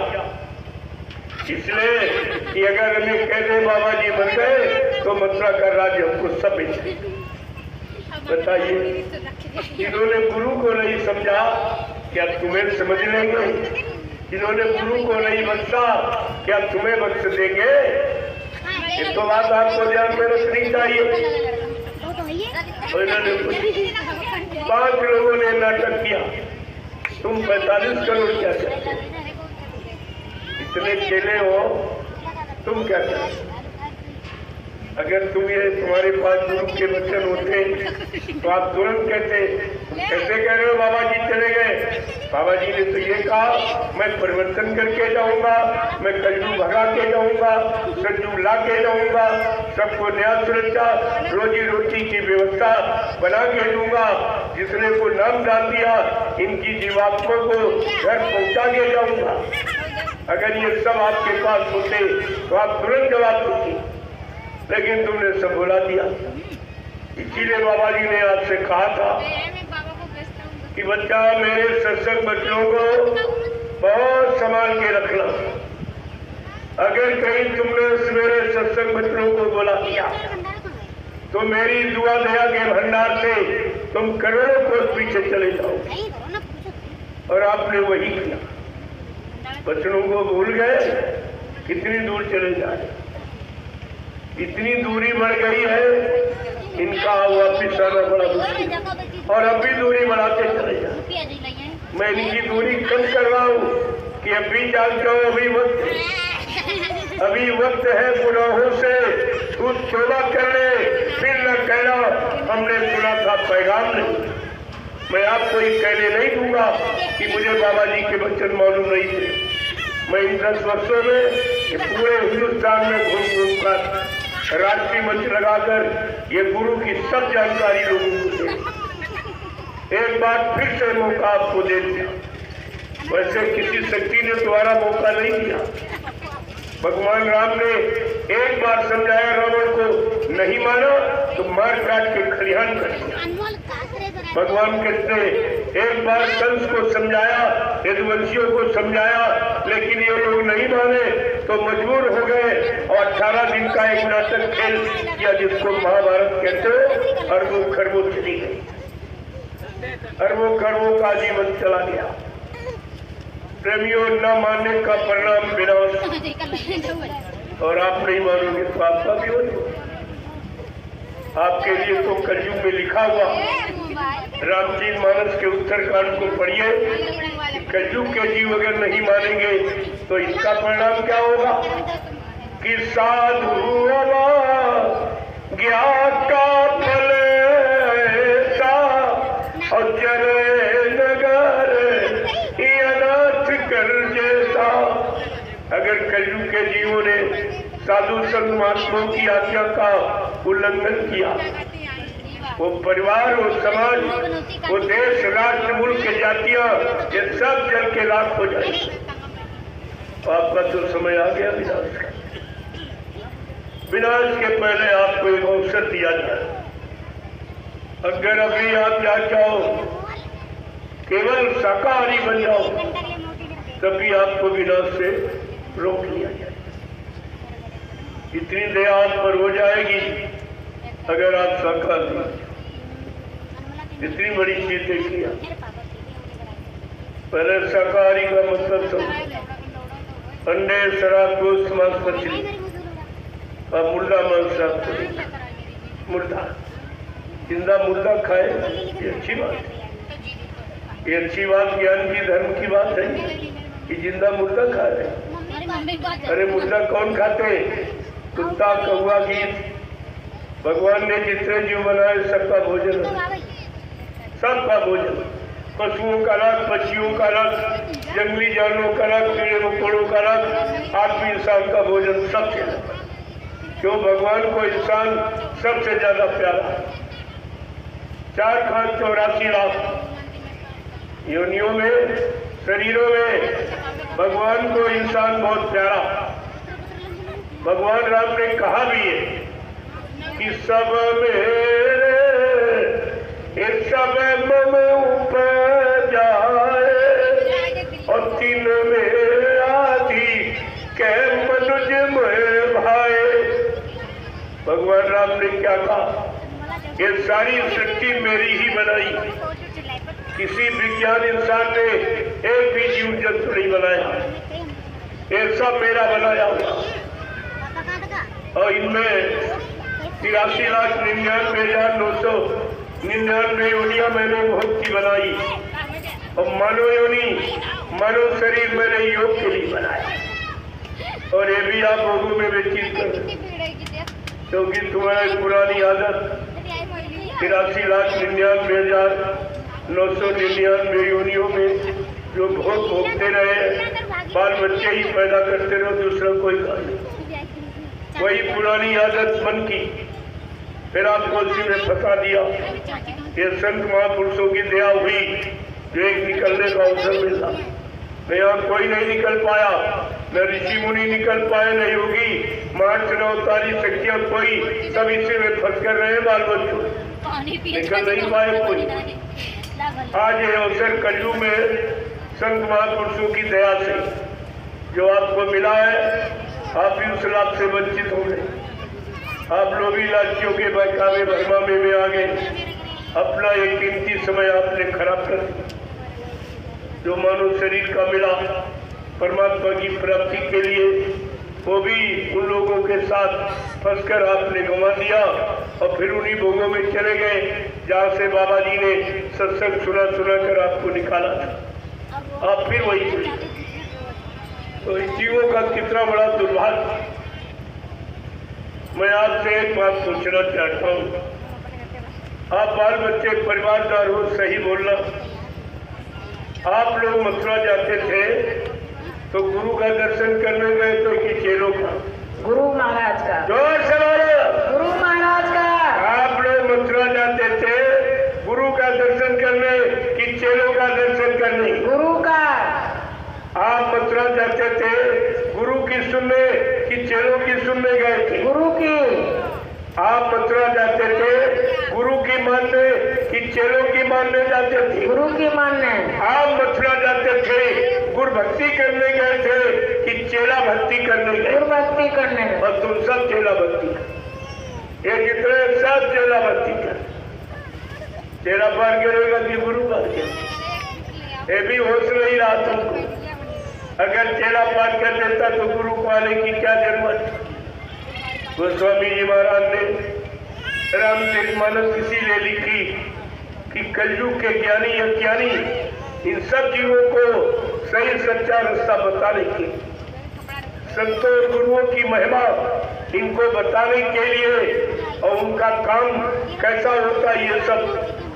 इसलिए कि अगर हमें कह दे बाबा जी बन गए तो मथुरा का राज्य हमको सब मिले। बताइए, जिन्होंने गुरु को नहीं समझा क्या तुम्हें समझ लेंगे? जिन्होंने गुरु को नहीं बख्शा क्या तुम्हें बख्श देंगे? ये तो बात आपको ध्यान में रखनी चाहिए। इन्होंने 5 लोगों ने नाटक किया, तुम 45 करोड़ क्या करते? इतने चेले हो, तुम क्या करते? अगर तुम्हारे पास गुरु के वचन होते तो आप तुरंत कहते, कैसे कह रहे हो बाबा जी चले गए? बाबा जी ने तो ये कहा मैं परिवर्तन करके जाऊंगा, मैं कलयुग भगा के जाऊंगा, सतयुग ला के जाऊंगा, सबको न्याय सुरक्षा रोजी रोटी की व्यवस्था बना के दूंगा, जिसने को नाम डाल दिया इनकी जीवात्मा को घर पहुंचा के जाऊंगा। अगर ये सब आपके पास होते तो आप तुरंत जवाब देते, लेकिन तुमने सब भुला दिया। इसीलिए बाबा जी ने आपसे कहा था कि बच्चा मेरे सत्संग बच्चों को बहुत संभाल के रखना, अगर कहीं तुमने मेरे सत्संग मित्रों को बुला दिया तो मेरी दुआ दया के भंडार से तुम करोड़ों कोस पीछे चले जाओ। और आपने वही किया, बचनों को भूल गए, कितनी दूर चले जाए, इतनी दूरी बढ़ गई है, इनका वापिस आना बड़ा मुश्किल, और अभी दूरी बढ़ाते चले जाए। मैं इनकी दूरी कम कर रहा हूँ कि अभी जाग जाओ, अभी वक्त है गुनाहों से तू तौबा कर ले, फिर न कहना हमने सुना था पैगाम नहीं। मैं आपको ये कहने नहीं दूंगा कि मुझे बाबा जी के वचन मालूम नहीं थे। मैं इन 10 वर्षों में पूरे हिंदुस्तान में घूम घूम कर राष्ट्रीय मंच लगाकर ये गुरु की सब जानकारी लोगों को दे, एक बार फिर से मौका आपको दे दिया। वैसे किसी शक्ति ने दोबारा मौका नहीं दिया। भगवान राम ने एक बार समझाया रावण को, नहीं माना तो मार काट के खलिहान कर दिया। भगवान कृष्ण ने एक बार कंस को समझाया, यदुवंशियों को समझाया, लेकिन ये लोग नहीं माने तो मजबूर हो गए और 18 दिन का एक नाटक खेल किया जिसको महाभारत कहते हो। अरबों खरबों चली गई, अरबों खरबों का जीवन चला गया। प्रेमियों, न मानने का परिणाम विनाश, और आप नहीं मानोगे तो आपका भी हो। आपके लिए तो कलयुग में लिखा हुआ रामचरित मानस के उत्तरकांड को पढ़िए। कलयुग के जीव अगर नहीं मानेंगे तो इसका परिणाम क्या होगा कि साधु ज्ञान का फल ऐसा और चले नगर अनाथ कर जैसा। अगर कलयुग के जीवों ने साधु संत महात्माओं की आज्ञा का उल्लंघन किया, वो परिवार, वो समाज, वो देश, राष्ट्र, मुल्क के जातियां, ये सब जल के लाख हो जाए। आपका तो समय आ गया विनाश का। विनाश के पहले आपको एक अवसर दिया जाए। अगर अभी आप जा जाओ, केवल शाकाहारी बन जाओ, तभी आपको विनाश से रोक लिया जाए। इतनी दया आप पर हो जाएगी अगर आप शाकाहारी। इतनी बड़ी चीज देखी आप। पहले शाकाहारी का मतलब समझ, अंडे, शराब, गोश्त, मांस, मछली और मुर्दा मांस। मुर्दा, जिंदा मुर्दा खाए, ये अच्छी बात है। ये अच्छी बात, ज्ञान की, धर्म की बात है कि जिंदा मुर्दा खा रहे। अरे मुर्दा कौन खाते? कुत्ता, कौवा, गीत। भगवान ने जितने जीव बनाए सबका भोजन, सबका भोजन, पशुओं का अलग, पक्षियों का अलग, जंगली जानवरों का अलग, कीड़े मकोड़ों का अलग, आदमी इंसान का भोजन सबसे अलग। क्यों? भगवान को इंसान सबसे ज्यादा प्यारा। 4,84 लाख योनियों में, शरीरों में भगवान को इंसान बहुत प्यारा। भगवान राम ने कहा भी है कि सब मेरे, सब मम उपजाए और तीन में आदि के मनुज में भाई। भगवान राम ने क्या कहा? ये सारी सृष्टि मेरी ही बनाई। किसी विज्ञान इंसान ने एक भी जीव जंतु नहीं बनाया, ये सब मेरा बनाया हुआ। और इनमें 83,99,999 योनियां मैंने बहुत की बनाई, और मानव योनि, मानव शरीर मैंने योग के लिए बनाया। और ये भी आप लोगों में व्यतीत कर, क्योंकि तुम्हारी पुरानी आदत 83,99,999 योनियों में जो भोग भोगते रहे, बाल बच्चे ही पैदा करते रहो, दूसरा कोई काम नहीं। वही पुरानी आदत मन की, फिर आपको उसी में फंसा दिया। ये संत महापुरुषों की दया हुई जो एक निकलने का अवसर मिला। मैं यहाँ कोई नहीं निकल पाया, न ऋषि मुनि निकल पाए, न योगी, महर्ष, न अवतारी शक्तियां, कोई सब इसी में फंस कर रहे हैं। बाल बच्चों निकल नहीं पाए कोई। आज ये अवसर कलयुग में संत महापुरुषों की दया से जो आपको मिला है, आप भी उस लाभ से वंचित हो गए। आप लोभी लालचियों के बहकावे भरमामे में आ गए। अपना एक कीमती समय आपने खराब कर दिया। जो मानव शरीर का मिला परमात्मा की प्राप्ति के लिए, वो भी उन लोगों के साथ फंसकर आपने गंवा दिया और फिर उन्हीं भोगों में चले गए जहाँ से बाबा जी ने सत्संग सुना कर आपको निकाला था। आप फिर वही चले। तो इन जीवों का कितना बड़ा दुर्भाग्य। मैं आपसे एक बात पूछना चाहता हूँ, आप बाल बच्चे परिवारदार हो, सही बोलना। आप लोग मथुरा जाते थे तो गुरु का दर्शन करने गए तो कि चेलों का? गुरु महाराज का। जोर से बोलो। गुरु महाराज का। आप लोग मथुरा जाते थे गुरु का दर्शन करने कि चेलों का दर्शन करने? गुरु का। आप मथुरा जाते थे गुरु की सुनने कि चेलों की सुनने गए थे? गुरु की। आप मथुरा जाते थे गुरु की मानने कि चेलों की मानने जाते थे? गुरु की मानने। आप मथुरा जाते थे गुरु भक्ति करने गए थे कि चेला भक्ति करने गए? गुरु भक्ति करने। और तुम सब चेला भक्ति कर, ये जितने सब चेला भक्ति कर। चेला पार करेगा कि गुरु पार करेगा? ये भी होश नहीं रहा तुमको। अगर चेला पार कर देता तो गुरु को आने की क्या जरूरत? गोस्वामी जी महाराज ने रामचरितमानस इसीलिए लिखी कि कलयुग के ज्ञानी अज्ञानी इन सब जीवों को सही सच्चा रास्ता बताने के, संतों और गुरुओं की महिमा इनको बताने के लिए और उनका काम कैसा होता है ये सब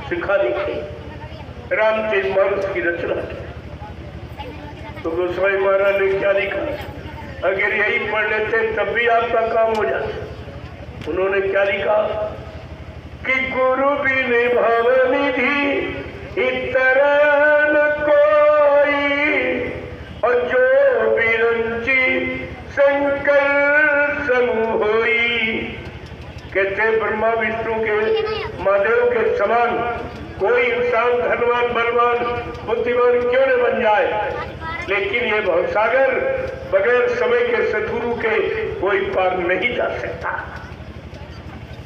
सिखाने के रामचरितमानस की रचना की। तो गोस्वामी महाराज ने क्या लिखा? अगर यही पढ़ लेते तब भी आपका काम हो जाता। उन्होंने क्या लिखा कि गुरु भी निभाव निधि इतना न कोई, और जो बिरंची शंकर समूह होई। कहते ब्रह्मा विष्णु के महादेव के समान कोई इंसान धनवान बलवान बुद्धिमान क्यों न बन जाए, लेकिन ये भवसागर बगैर समय के सदगुरु के कोई पार नहीं जा सकता।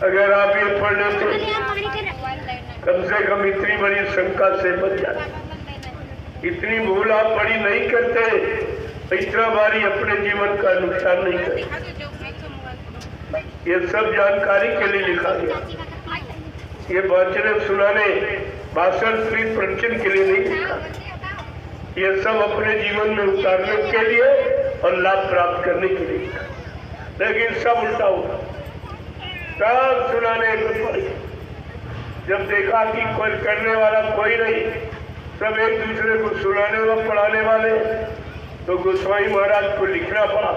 अगर आप ये पढ़ लेते कम से कम इतनी बड़ी शंका से बच जाते। इतनी भूल आप बड़ी नहीं करते, इतना बारी अपने जीवन का नुकसान नहीं करते। ये सब जानकारी के लिए लिखा गया। ये वाचन सुनाने भाषण श्री प्रवचन के लिए नहीं लिखा। ये सब अपने जीवन में उतारने के लिए और लाभ प्राप्त करने के लिए, लेकिन सब उल्टा हुआ। सब सुनाने को पड़े। जब देखा कि कोई करने वाला कोई नहीं, सब एक दूसरे को सुनाने व पढ़ाने वाले, तो गोस्वामी महाराज को लिखना पड़ा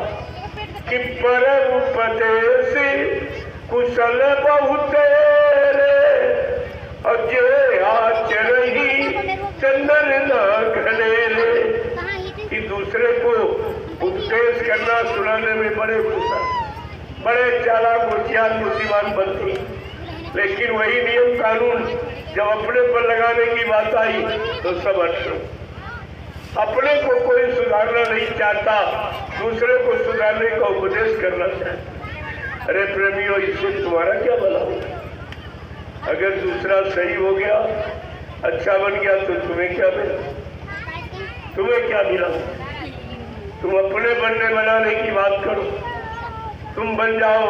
कि परम उपदेश कुशल बहुत और जे आचरही चंदन न घनेरे। कि दूसरे को उपदेश करना सुनाने में बड़े कुशल, बड़े चालाक होशियार बुद्धिमान बनते, लेकिन वही नियम कानून जब अपने पर लगाने की बात आई तो सब अटके। अपने को कोई सुधारना नहीं चाहता, दूसरे को सुधारने का उपदेश करना चाहता। अरे प्रेमियों, इससे तुम्हारा क्या भला होगा? अगर दूसरा सही हो गया, अच्छा बन गया, तो तुम्हें क्या मिला? तुम्हें क्या मिला? तुम अपने बनने बनाने की बात करो। तुम बन जाओ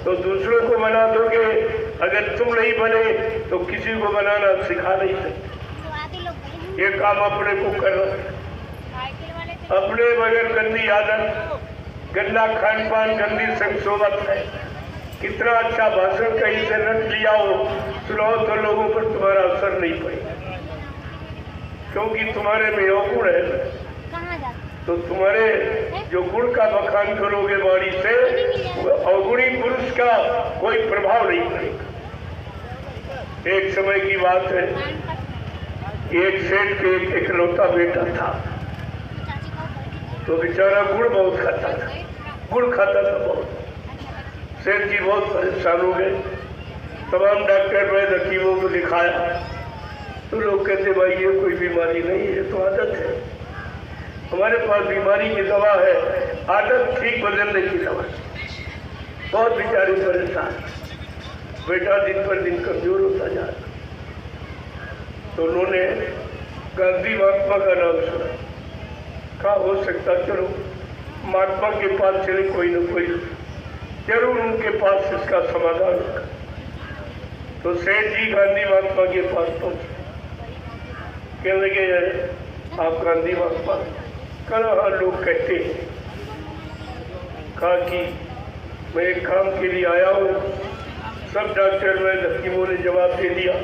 तो दूसरों को बना दोगे। अगर तुम नहीं बने तो किसी को बनाना सिखा नहीं सकते। ये काम अपने को करना। अपने बगैर गंदी आदत, गंदा खान पान, गंदी संशोभत है। कितना अच्छा भाषण कहीं से रट लिया हो, सुनाओ तो लोगों पर तुम्हारा असर नहीं पड़ेगा, क्योंकि तुम्हारे में अवगुण है। तो तुम्हारे जो गुण का बखान करोगे वाणी से, अवगुणी पुरुष का कोई प्रभाव नहीं पड़ेगा। एक समय की बात है, एक सेठ के एक इकलौता बेटा था, तो बेचारा गुड़ बहुत खाता था, गुड़ खाता था बहुत। सेठ जी बहुत परेशान हो गए, तमाम डॉक्टर वैद हकीमों को दिखाया, तो लोग कहते भाई ये कोई बीमारी नहीं है, तो आदत है। हमारे पास बीमारी की दवा है, आदत ठीक बदलने की दवा। बहुत बेचारे परेशान, बेटा दिन पर दिन कमजोर होता जा रहा। तो उन्होंने गांधी महात्मा का नाम सुना, कहा हो सकता चलो महात्मा के पास चले, कोई न कोई जरूर उनके पास इसका समाधान होगा। तो सेठ जी गांधी महात्मा के पास पहुंचे, कहने लगे आप गांधी महात्मा? कहा हाँ, लोग कहते हैं। कहा कि मैं एक काम के लिए आया हूँ, सब डॉक्टर में हकीमों ने जवाब दे दिया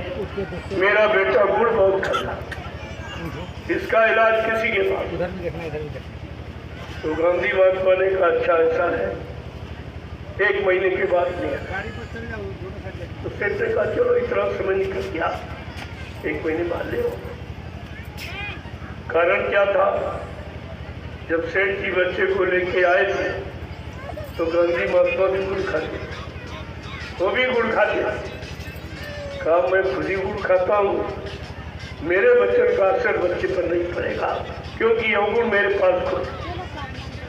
मेरा बेटा गुड़ बहुत खाता, इसका इलाज किसी के पास। तो गांधी महात्मा ने कहा अच्छा ऐसा है, 1 महीने के बाद लिया। तो सेठ ने कहा चलो इतना समय निकल गया, 1 महीने बाद ले। कारण क्या था? जब सेठ जी बच्चे को लेके आए थे तो गांधी महात्मा भी गुड़ खाते, वो भी गुड़ खाते। कहा मैं खुद ही गुड़ खाता हूँ, मेरे बच्चों का असर बच्चे पर नहीं पड़ेगा, क्योंकि ये गुड़ मेरे पास खुद।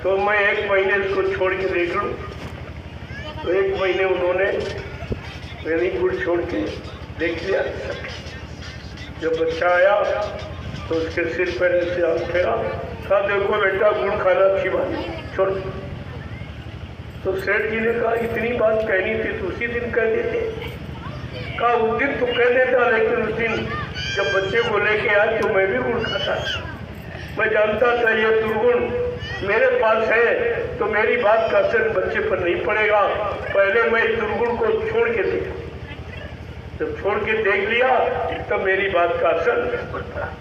तो मैं 1 महीने इसको छोड़ के देख लूँ। तो 1 महीने उन्होंने मैंने गुड़ छोड़ के देख लिया। जब बच्चा आया तो उसके सिर पर ऐसे हाथ फेरा, कहा देखो बेटा गुड़ खाना अच्छी बात छोड़। तो सेठ जी ने कहा इतनी बात कहनी थी तो उसी दिन कह देते। कहा उस दिन तो कह देता, लेकिन उस दिन जब बच्चे को लेके आया तो मैं भी गुड़ खाता, मैं जानता था ये दुर्गुण मेरे पास है तो मेरी बात का असर बच्चे पर नहीं पड़ेगा। पहले मैं इस दुर्गुण को छोड़ के देखा, जब छोड़ के देख लिया तब मेरी बात का असर नहीं पड़ता।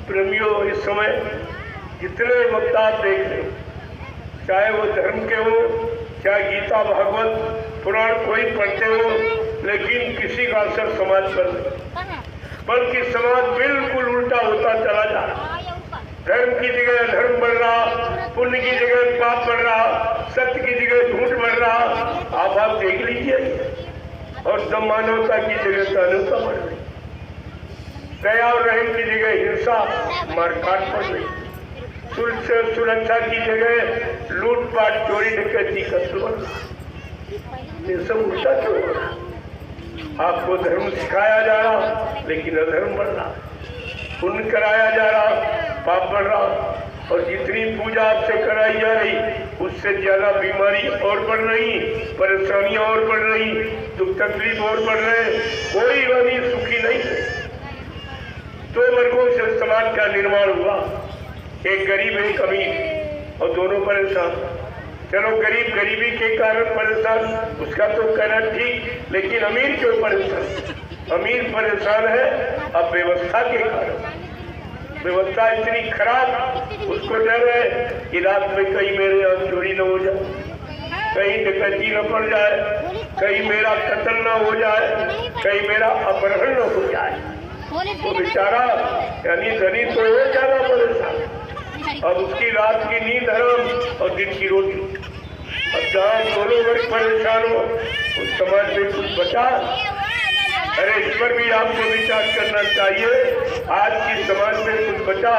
प्रेमियों, इस समय जितने वक्त आप देख रहे, चाहे वो धर्म के हो, चाहे गीता भागवत पुराण कोई पढ़ते हो, लेकिन किसी का असर समाज पर नहीं, बल्कि समाज बिल्कुल उल्टा होता चला जा रहा। धर्म की जगह धर्म बढ़ रहा, पुण्य की जगह पाप बढ़ रहा, सत्य की जगह झूठ बढ़ रहा। आप देख लीजिए, और मानवता की जगह दानवता बढ़ रही, दया और रहम की जगह हिंसा मारकाट बढ़ रही, सुरक्षा की जगह लूटपाट चोरी डकैती कत्ल बढ़ रहा। ये सब उल्टा क्यों हो रहा? आपको धर्म सिखाया जा रहा लेकिन अधर्म बढ़ रहा, पुण्य कराया जा रहा पाप बढ़ रहा, और जितनी पूजा आपसे कराई जा रही उससे ज्यादा बीमारी और बढ़ रही, परेशानियां और बढ़ रही, दुख तकलीफ और बढ़ रहे। कोई वाली सुखी नहीं है। 2 वर्गों से समाज का निर्माण हुआ, एक गरीब एक अमीर, और दोनों परेशान। चलो गरीब गरीबी के कारण परेशान, उसका तो कहना ठीक, लेकिन अमीर क्यों परेशान? अमीर परेशान है अब व्यवस्था के कारण। व्यवस्था इतनी खराब, उसको डर है कि रात में कहीं मेरे यहाँ चोरी न हो जाए, कहीं डकैती न पड़ जाए, कहीं मेरा कत्ल न हो जाए, कहीं मेरा अपहरण न हो जाए। तो बेचारा यानी धनी तो हो ज्यादा परेशान, अब उसकी रात की नींद हराम और दिन की रोटी। अब जहाँ दोनों वर्ग परेशान हो उस समाज में कुछ बचा? अरे इस पर भी आपको विचार करना चाहिए। आज की समाज में कुछ बचा?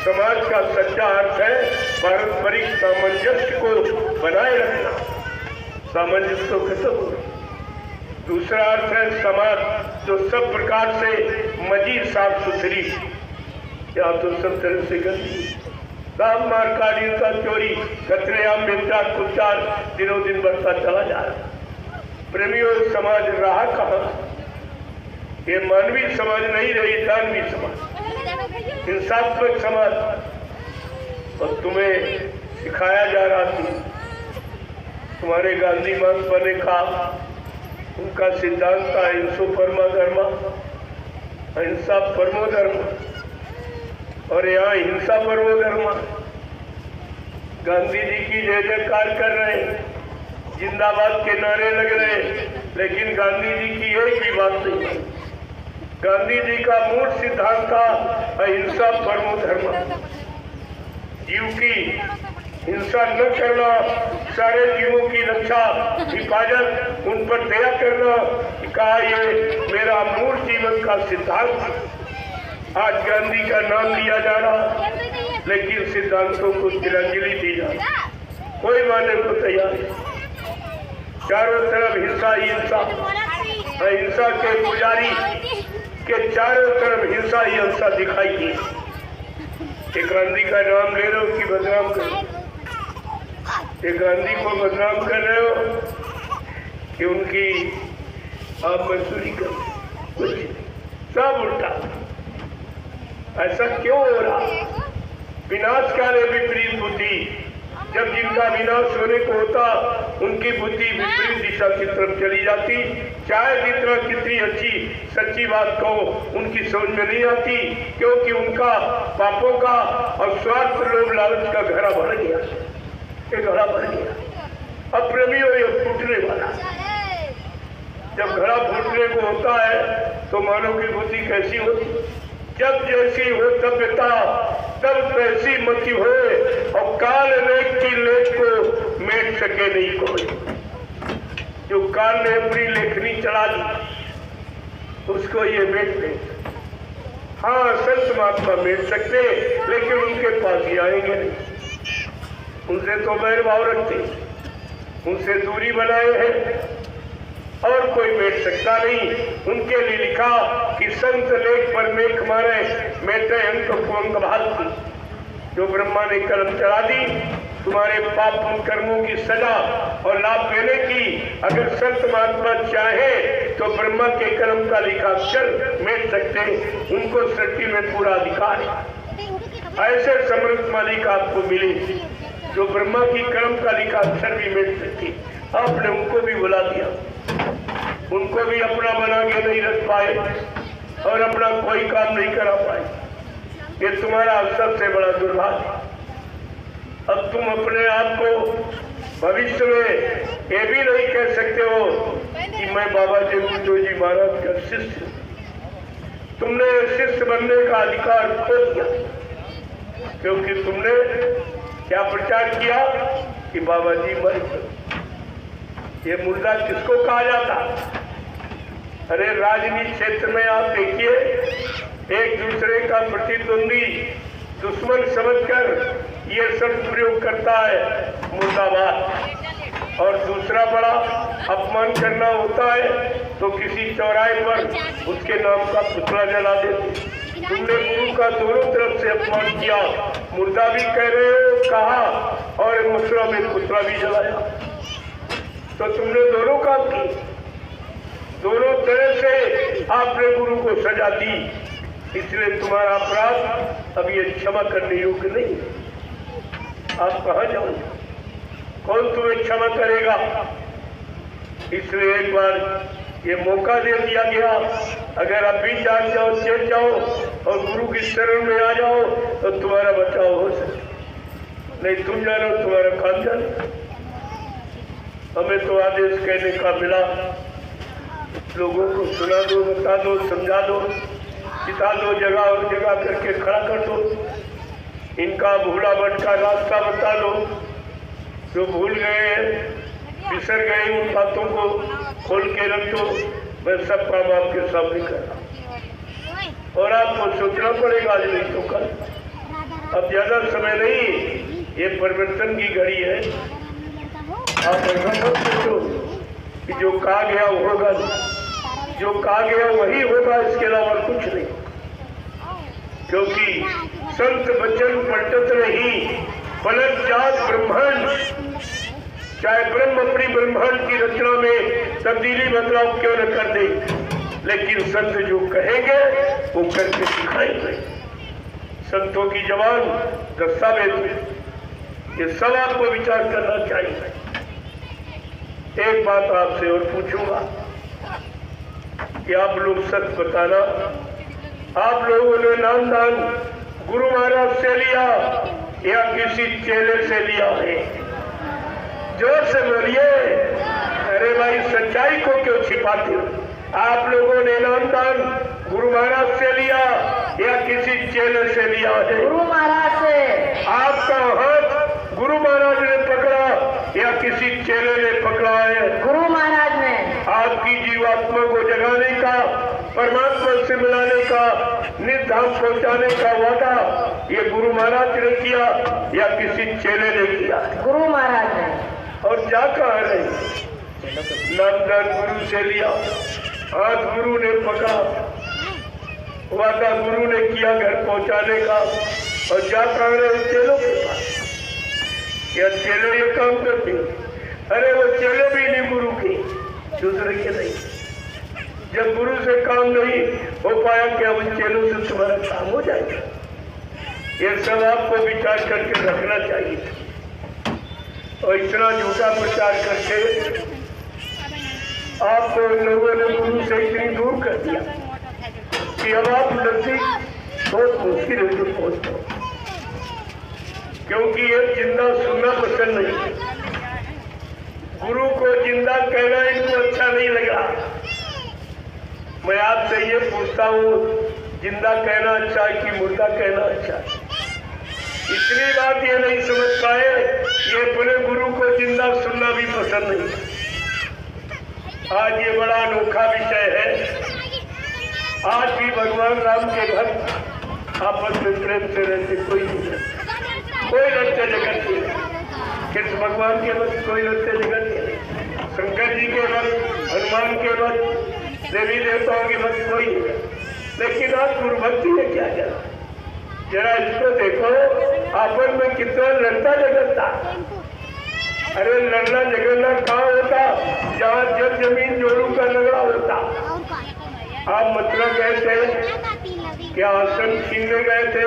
समाज का सच्चा अर्थ है पारस्परिक सामंजस्य को बनाए रखना, सामंजस्य तो खत्म हो। दूसरा अर्थ है समाज जो सब प्रकार से मजीद साफ सुथरी, या तो सब तरह से गंदी, दाम मार कालीनता चोरी कतलेआम व्यभिचार कुचार दिनों दिन बढ़ता चला जा रहा। प्रेमियों, समाज रहा कहाँ? ये मानवीय समाज नहीं रही, दानवीय समाज, हिंसात्मक समाज। और तुम्हें सिखाया जा रहा था, तुम्हारे गांधी महात्मा ने कहा, उनका सिद्धांत था अहिंसो परमो धर्म, अहिंसा परमो धर्म, और यहाँ हिंसा परमो धर्म। गांधी जी की जय जयकार कर रहे हैं, जिंदाबाद के नारे लग रहे हैं, लेकिन गांधी जी की एक भी बात नहीं। गांधी जी का मूल सिद्धांत था अहिंसा परमो धर्म, जीव की हिंसा न करना, सारे जीवों की रक्षा हिफाजत, उन पर दया करना, कहा ये मेरा मूल जीवन का सिद्धांत। आज गांधी का नाम लिया जा रहा, लेकिन सिद्धांतों को तिलांजलि दी जाए, कोई मानने को तैयार नहीं। चारों तरफ हिंसा ही हिंसा, अहिंसा के पुजारी के चारों तरफ हिंसा ही हिंसा दिखाई दी। एक गांधी का नाम ले रहे हो कि बदनाम कर रहे हो? एक गांधी को बदनाम कर रहे हो कि उनकी आप मजदूरी कर, कुछ सब उल्टा। ऐसा क्यों हो रहा? विनाशकारी विपरीत बुद्धि, जब जिनका विनाश होने को होता उनकी बुद्धि विपरीत दिशा की तरफ चली जाती। चाहे जितना कितनी अच्छी सच्ची बात कहो, उनकी समझ में नहीं आती, क्योंकि उनका पापों का और स्वार्थ लोभ लालच का घड़ा भर गया, ये घड़ा भर गया। अब प्रेमी हो ये फूटने वाला। जब घड़ा फूटने को होता है तो मानव की बुद्धि कैसी होती? जब जैसी हो सभ्यता तब तैसी मति हो, और काल लेख की लेख को मेट सके नहीं कोई। जो काल ने अपनी लेखनी चला दी उसको ये मेट नहीं। हाँ, संत महात्मा मेट सकते, लेकिन उनके पास ही आएंगे नहीं। उनसे तो बैर भाव रखते, उनसे दूरी बनाए हैं, और कोई बैठ सकता नहीं। उनके लिए लिखा कि संत लेख पर मेख मारे, मेटे अंक कुंग भालती। जो ब्रह्मा ने कलम चढ़ा दी, तुम्हारे पाप उन कर्मों की सजा और लाभ देने की, अगर संत महात्मा चाहे तो ब्रह्मा के कलम का लिखा अक्षर मेट सकते, उनको सृष्टि में पूरा अधिकार है। ऐसे समृद्ध मालिक आपको मिले जो ब्रह्मा की कलम का लिखा अक्षर भी मेट सकती। आपने उनको भी बुला दिया, उनको भी अपना बना के नहीं रख पाए और अपना कोई काम नहीं करा पाए। ये तुम्हारा सबसे बड़ा दुर्भाग्य। अब तुम अपने आप को भविष्य में ये भी नहीं कह सकते हो कि मैं बाबा जगदीश जी महाराज का शिष्य। तुमने शिष्य बनने का अधिकार खो दिया, क्योंकि तुमने क्या प्रचार किया कि बाबा जी मर गए। ये मुर्दा किसको कहा जाता? अरे राजनीति क्षेत्र में आप देखिए, एक दूसरे का प्रतिद्वंदी दुश्मन समझकर ये शब्द प्रयोग करता है मुर्दाबाद, और दूसरा बड़ा अपमान करना होता है तो किसी चौराहे पर उसके नाम का पुतला जला देते। तुमने गुरु का दोनों तरफ से अपमान किया, मुर्दा भी कह रहे हो कहा, और मथुरा में पुतला भी जलाया। तो तुमने दोनों काम की, दोनों तरह से आपने गुरु को सजा दी, इसलिए तुम्हारा अपराध अब ये क्षमा करने योग्य नहीं। आप कहाँ जाओगे? कौन तुम्हें क्षमा करेगा? इसलिए एक बार ये मौका दे दिया गया, अगर अभी जान जाओ, चल जाओ और गुरु की शरण में आ जाओ तो तुम्हारा बचाव हो सके। नहीं तुम जानो, तुम्हारा काम जानो। हमें तो आदेश कहने का मिला, लोगों को सुना दो, बता दो, समझा दो, सिखा दो, जगह और जगह करके खड़ा कर दो, इनका भूला भटका रास्ता बता दो। जो भूल गए हैं, बिसर गए, उन बातों को खोल के रख दो। मैं सब काम आपके सामने कर रहा हूँ, और आपको सोचना पड़ेगा आज नहीं तो कल। अब ज्यादा समय नहीं, ये परिवर्तन की घड़ी है। आप ऐसा मत सोचो कि जो कहा गया वो होगा, जो कहा गया वही होगा, इसके अलावा कुछ नहीं। क्योंकि संत वचन पलटत नहीं, पलट जात ब्रह्मांड। चाहे ब्रह्म अपनी ब्रह्मांड की रचना में तब्दीली बदलाव क्यों न कर दे, लेकिन संत जो कहेंगे वो करके दिखाएंगे। संतों की जबान दस्तावेज, ये सब आपको विचार करना चाहिए। एक बात आपसे और पूछूंगा कि आप लोग सच बताना, आप लोगों ने नाम दान गुरु महाराज से लिया या किसी चेले से लिया है? जोर से बोलिए। अरे भाई, सच्चाई को क्यों छिपाते हो? आप लोगों ने नाम दान गुरु महाराज से लिया या किसी चेले से लिया है? गुरु महाराज से। आपका हाथ गुरु महाराज ने पकड़ा या किसी चेले ने पकड़ा है? गुरु महाराज ने। आपकी जीवात्मा को जगाने का, परमात्मा से मिलाने का, निज धाम पहुंचाने का वादा ये गुरु महाराज ने किया या किसी चेले ने किया? गुरु महाराज ने। और जा कहाँ रहे? नामदान गुरु से लिया, हाथ गुरु ने पकड़ा, वादा गुरु ने किया घर पहुंचाने का, और जा कहाँ रहे? चेलों के पास। या चेले ये काम करते? अरे वो चेले भी नहीं गुरु की, दूसरे के नहीं। जब गुरु से काम नहीं हो पाया, क्या उन चेलों से तुम्हारा काम हो जाएगा? ये सब आपको विचार करके रखना चाहिए। और इतना झूठा प्रचार करके आपको लोगों ने गुरु से इतनी दूर कर दिया कि अब आप नजदीक बहुत मुश्किल है जो पहुंचते, क्योंकि ये जिंदा सुनना पसंद नहीं। गुरु को जिंदा कहना इनको अच्छा नहीं लगा। मैं आपसे ये पूछता हूँ, जिंदा कहना अच्छा है कि मुर्दा कहना अच्छा है? इतनी बात ये नहीं समझ पाए, ये अपने गुरु को जिंदा सुनना भी पसंद नहीं। आज ये बड़ा अनोखा विषय है। आज भी भगवान राम के भक्त आपस में प्रेम से रहते, कोई नहीं रहता, कोई रत्य जगत नहीं। कृष्ण भगवान के भक्त कोई रत्य जगत नहीं, शंकर जी के भक्त, हनुमान के भक्त, देवी देवताओं के भक्त कोई नहीं। लेकिन आज गुरु भक्ति ने क्या किया? जरा इसको देखो, आपस में कितना लड़ता झगड़ता। अरे लड़ना झगड़ना कहाँ होता? जहाँ जब जमीन जोड़ू का झगड़ा होता। आप मतलब गए थे कि आसन छीनने गए थे,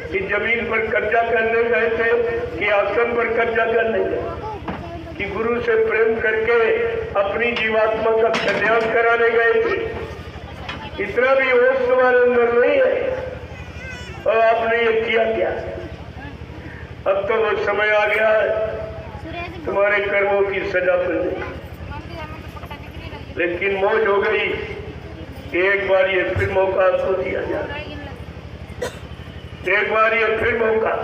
कि जमीन पर कब्जा करने गए थे, कि आसन पर कब्जा करने गए, कि गुरु से प्रेम करके अपनी जीवात्मा का कल्याण कराने गए थे? इतना भी होश तुम्हारे अंदर नहीं है, और आपने ये किया क्या? अब तो वो समय आ गया है तुम्हारे कर्मों की सजा मिलने, लेकिन मौज हो गई कि एक बार ये फिर मौका आपको दिया जाए, एक बार ये फिर मौका।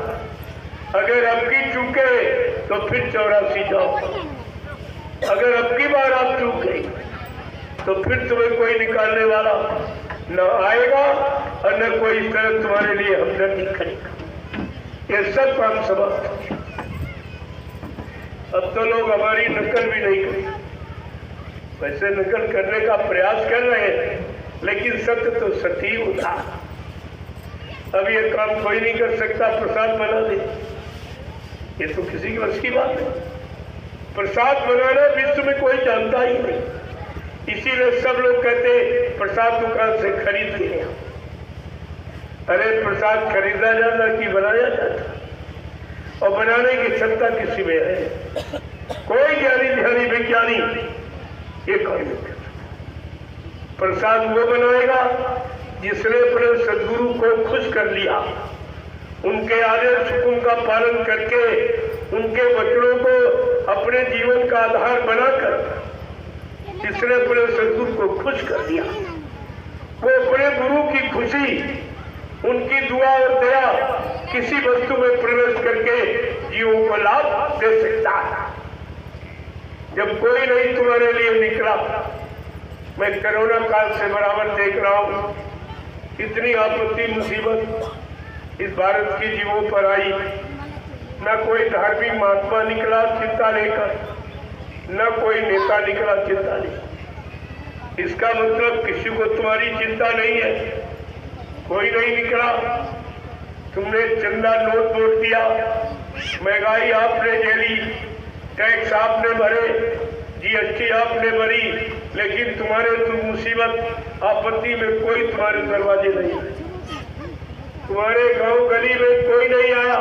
अगर अब की चूके तो फिर 84 जाओ। अगर अब की बार आप चूक गई तो फिर तुम्हें कोई निकालने वाला न आएगा, और न कोई इस तरह तुम्हारे लिए हमदर्दी करेगा। ये सब काम समाप्त। अब तो लोग हमारी नकल भी नहीं करते, वैसे नकल करने का प्रयास कर रहे हैं, लेकिन सत्य तो सत्य ही होता। अब ये काम कोई नहीं कर सकता, प्रसाद बना दे, ये तो किसी की बस की बात है। प्रसाद बनाना विश्व में कोई जानता ही नहीं, इसीलिए सब लोग कहते प्रसाद दुकान से खरीद के लिया। अरे प्रसाद खरीदा जाता कि बनाया जाता? और बनाने की सत्ता किसी में है? कोई ज्ञानी ध्यानी विज्ञानी ये काम नहीं कर सकता। प्रसाद वो बनाएगा जिसने अपने सदगुरु को खुश कर लिया, उनके आदेश हुक्म का पालन करके उनके वचनों को अपने जीवन का आधार बनाकर जिसने अपने सदगुरु को खुश कर दिया, वो अपने गुरु की खुशी, उनकी दुआ और दया किसी वस्तु में प्रवेश करके जीवों को लाभ दे सकता है। जब कोई नहीं तुम्हारे लिए निकला, मैं कोरोना काल से बराबर देख रहा हूँ, इतनी आपत्ति मुसीबत इस भारत के जीवों पर आई, न कोई धार्मिक महात्मा निकला चिंता लेकर, न कोई नेता निकला चिंता लेकर। इसका मतलब किसी को तुम्हारी चिंता नहीं है, कोई नहीं निकला। तुमने चंदा नोट तोड़ दिया, महंगाई आपने झेली, टैक्स आपने भरे, जीएसटी आपने भरी, लेकिन तुम्हारे तुम मुसीबत आपत्ति में कोई तुम्हारे दरवाजे नहीं, तुम्हारे गांव गली में कोई नहीं आया।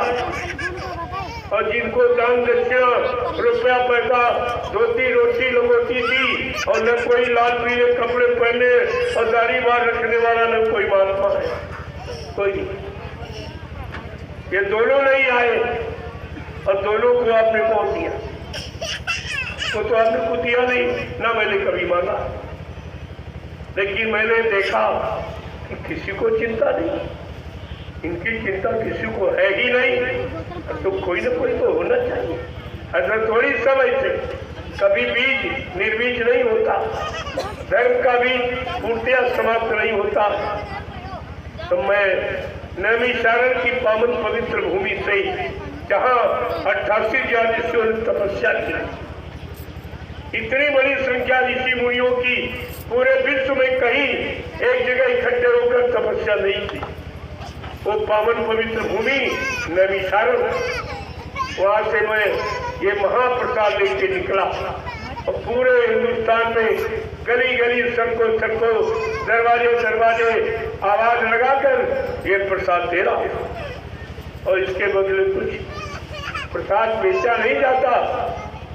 और जिनको दान दक्षिणा रुपया पैसा धोती रोटी लगोती थी, और न कोई लाल पीले कपड़े पहने और दाढ़ी बार रखने वाला न कोई महात्मा है, कोई नहीं। ये दोनों नहीं आए, और दोनों को आपने कौन दिया? वो तो आपने कुछ दिया नहीं, ना मैंने कभी मांगा। लेकिन मैंने देखा कि किसी को चिंता नहीं, इनकी चिंता किसी को है ही नहीं, तो कोई ना कोई तो होना चाहिए। ऐसा थोड़ी समय से कभी बीज निर्बीज नहीं होता, धर्म का बीज पूर्णतया समाप्त नहीं होता। तो मैं नैमिषारण्य की पावन पवित्र भूमि से, जहाँ 88 ऋषियों ने तपस्या की। इतनी बड़ी संख्या ऋषि मुनियों की पूरे विश्व में कहीं एक जगह इकट्ठे होकर तपस्या नहीं की। वो पावन पवित्र भूमि नैमिषारण्य, वहां से मैं ये महाप्रसाद लेके निकला और पूरे हिंदुस्तान में गली गली, सड़कों सड़कों, दरवाजे दरवाजे आवाज लगाकर ये प्रसाद दे रहा हूं। और इसके बदले कुछ प्रसाद बेचा नहीं जाता,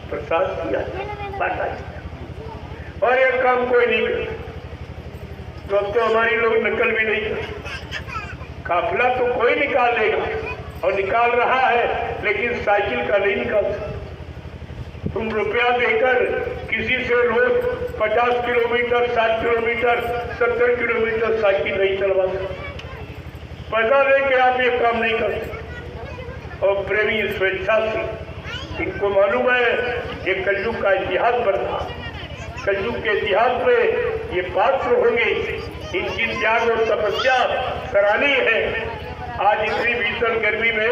प्रसाद दिया बांटा जाता। और ये काम कोई नहीं करता। तो अब तो हमारी लोग नकल भी नहीं करते। काफिला तो कोई निकाल लेगा और निकाल रहा है, लेकिन साइकिल का नहीं निकाल सकता। तुम रुपया देकर किसी से रोज 50 किलोमीटर, 60 किलोमीटर, 70 किलोमीटर साइकिल नहीं चलवा सकते। पैसा लेके आप ये काम नहीं कर सकते। और प्रेमी स्वेच्छा से, इनको मालूम है ये कलयुग का इतिहास बन रहा। कलयुग के इतिहास में ये पात्र होंगे। इनकी त्याग और तपस्या सराहनीय है। आज इतनी भीषण गर्मी में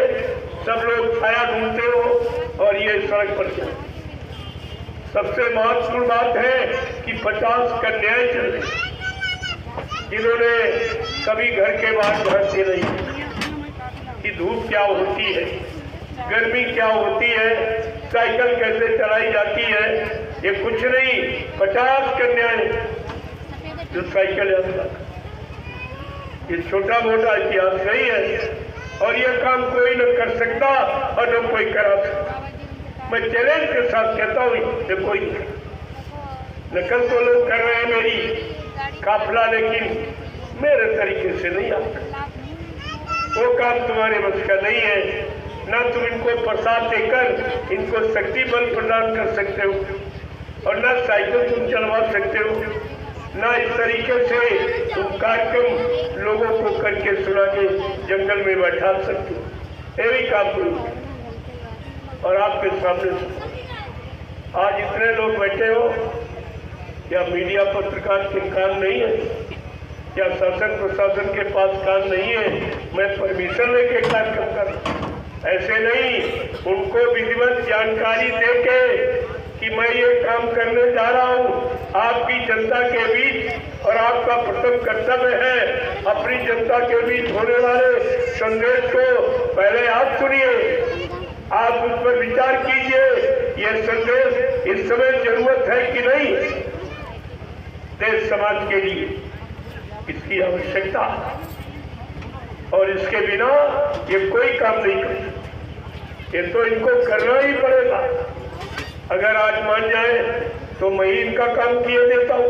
सब लोग छाया ढूंढते हो और ये सड़क पर चले। सबसे महत्वपूर्ण बात है कि 50 कन्याएं चल रही, जिन्होंने कभी घर के बाहर भागते नहीं कि धूप क्या होती है, गर्मी क्या होती है, साइकिल कैसे चलाई जाती है, ये कुछ नहीं। 50 कन्याएं जो साइकिल यात्रा, ये छोटा मोटा इतिहास नहीं है। और ये काम कोई न कर सकता और न कोई करा सकता। मैं चैलेंज के साथ कहता हूँ ये कोई नहीं। नकल तो लोग कर रहे हैं मेरी काफिला, लेकिन मेरे तरीके से नहीं आता। वो काम तुम्हारे बस का नहीं है। ना तुम इनको प्रसाद देकर इनको शक्ति बल प्रदान कर सकते हो और ना साइकिल तुम चलवा सकते हो, ना इस तरीके से तुम कार्यक्रम लोगों को करके सुना के जंगल में बैठा सकते हो। ये भी काम करो। और आपके सामने आज इतने लोग बैठे हो, या मीडिया पत्रकार के काम नहीं है, या शासन प्रशासन के पास काम नहीं है, मैं परमिशन लेके कार्यक्रम कर, ऐसे नहीं। उनको विधिवत जानकारी देके कि मैं ये काम करने जा रहा हूँ आपकी जनता के बीच, और आपका प्रथम कर्तव्य है अपनी जनता के बीच होने वाले संदेश को पहले आप सुनिए, आप उस पर विचार कीजिए। यह संदेश इस समय जरूरत है कि नहीं देश समाज के लिए, इसकी आवश्यकता, और इसके बिना ये कोई काम नहीं कर सकते। ये तो इनको करना ही पड़ेगा। अगर आज मान जाए तो मैं ही इनका काम किए देता हूँ।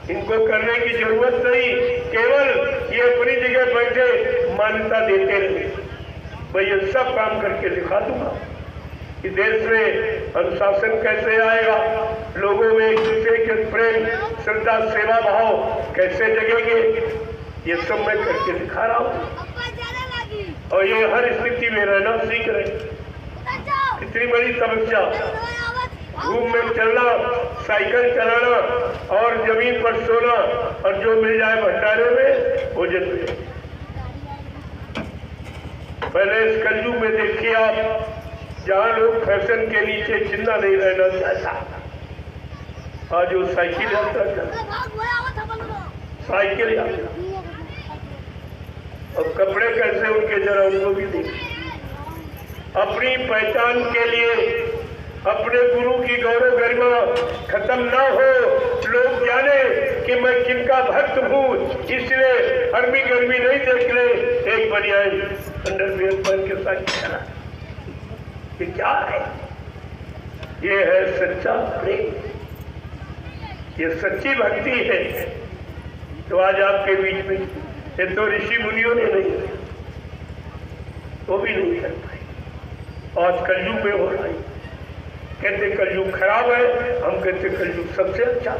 इनको करने की जरूरत नहीं, केवल ये अपनी जगह बैठे मान्यता देते रहे। मैं ये सब काम करके दिखा दूंगा कि देश में अनुशासन कैसे आएगा, लोगों में एक दूसरे के प्रेम, श्रद्धा, सेवा भाव कैसे जगेंगे, ये सब मैं करके दिखा रहा हूँ। और ये हर स्थिति में रहना सीख रहे। इतनी बड़ी समस्या, धूप में चलना, साइकिल चलाना और जमीन पर सोना, और जो मिल जाए भंडारे में वो जल। पहले इस कलयुग में देखिए आप, जहाँ लोग फैशन के नीचे जिंदा नहीं रहना चाहता, आज वो साइकिल यात्रा साइकिल यात्रा, और कपड़े कैसे उनके, जरा उनको भी देखिए। अपनी पहचान के लिए अपने गुरु की गौरव गरिमा खत्म ना हो, लोग जाने कि मैं किनका भक्त हूँ, इसलिए गर्मी गर्मी नहीं देख ले एक बनियान अंडरवियर पहन के साथ चला। ये क्या है? ये है सच्चा प्रेम, ये सच्ची भक्ति है। तो आज आपके बीच में ये तो ऋषि मुनियों ने नहीं, वो भी नहीं कर पाए। आज कलयुग में हो रहा है। कहते कलयुग खराब है, हम कहते कलयुग सबसे अच्छा।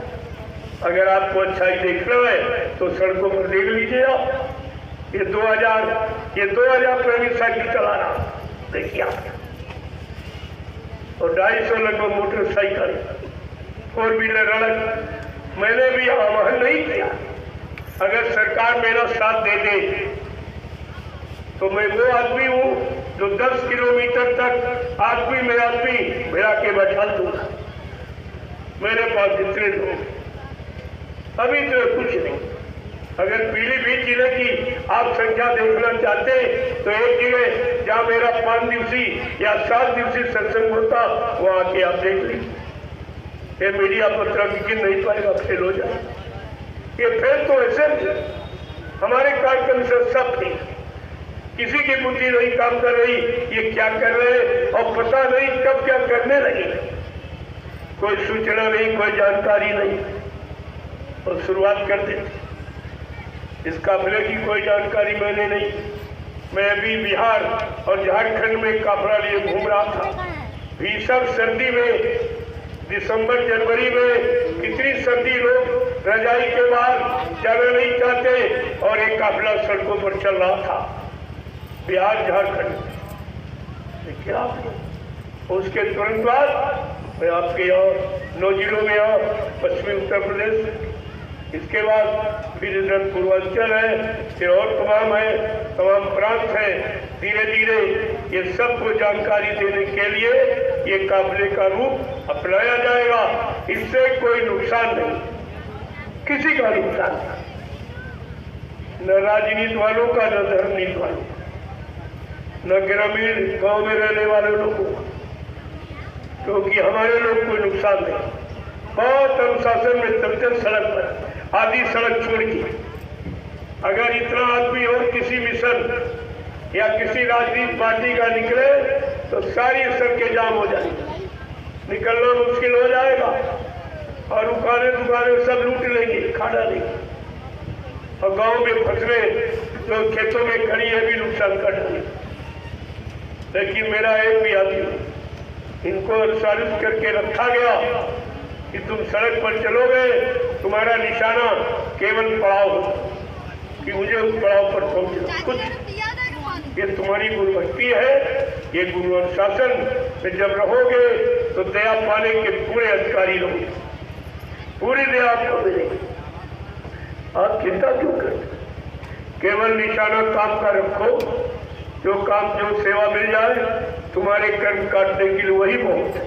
अगर आपको अच्छाई देखना है तो सड़कों पर देख लीजिए आप। ये 2000 प्रेमी साइकिल चला रहा, देखिए आप, और 250 लगभग मोटरसाइकिल, 4 व्हीलर अलग। मैंने भी आह्वान नहीं किया, अगर सरकार मेरा साथ दे दे तो मैं वो आदमी हूँ जो 10 किलोमीटर तक आदमी में आदमी भिड़ा के बैठा दूंगा। मेरे पास जितने लोग अभी तो कुछ नहीं। अगर पीलीभीत जिले की आप संख्या देखना चाहते तो एक जगह जहाँ मेरा 5 दिवसीय या 7 दिवसीय सत्संग होता वहाँ आके आप देख लीजिए। ये मीडिया पत्र गिन नहीं पाएगा, फेल हो जाए। ये फेल तो ऐसे हमारे कार्यक्रम से सब थे, किसी की बुद्धि नहीं काम कर रही, ये क्या कर रहे और पता नहीं कब क्या करने लगे, कोई सूचना नहीं, कोई जानकारी नहीं, और शुरुआत कर देते। इस काफिले की कोई जानकारी मैंने नहीं। मैं अभी बिहार और झारखंड में काफिला लिए घूम रहा था। भीषण सर्दी में, दिसंबर जनवरी में कितनी सर्दी, लोग रजाई के बाहर जाना नहीं चाहते और एक काफिला सड़कों पर चल रहा था बिहार झारखंड। क्या उसके तुरंत बाद मैं आपके यहाँ 9 जिलों में यहाँ पश्चिमी उत्तर प्रदेश, इसके बाद फिर इधर पूर्वांचल है, फिर और तमाम है, तमाम प्रांत है। धीरे धीरे ये सबको जानकारी देने के लिए ये काफिले का रूप अपनाया जाएगा। इससे कोई नुकसान नहीं, किसी का नुकसान नहीं, न राजनीति वालों का, न धर्म नीति वालों का, न ग्रामीण गांव में रहने वाले लोगों को, क्योंकि हमारे लोग कोई नुकसान नहीं। बहुत अनुशासन में चलते सड़क पर, आधी सड़क छोड़ के। अगर इतना आदमी और किसी मिशन या किसी राजनीतिक पार्टी का निकले तो सारी सड़कें जाम हो जाएगी, निकलना मुश्किल हो जाएगा और दुकानें सब लूट लेंगे, खाना लेंगे, और गांव में फसलें जो खेतों में खड़ी है भी नुकसान कर डालेंगे। लेकिन मेरा एक भी आदमी, इनको अनुसारित करके रखा गया कि तुम सड़क पर चलोगे, तुम्हारा निशाना केवल पड़ाव हो कि मुझे उस पड़ाव पर पहुंचना। कुछ ये तुम्हारी गुरुभक्ति है, ये गुरु अनुशासन में जब रहोगे तो दया पाने के पूरे अधिकारी रहोगे, पूरी दया आपको मिलेगी। आप चिंता क्यों करते? केवल निशाना काम का रखो, जो काम जो सेवा मिल जाए, तुम्हारे कर्म काटने के लिए वही बहुत है।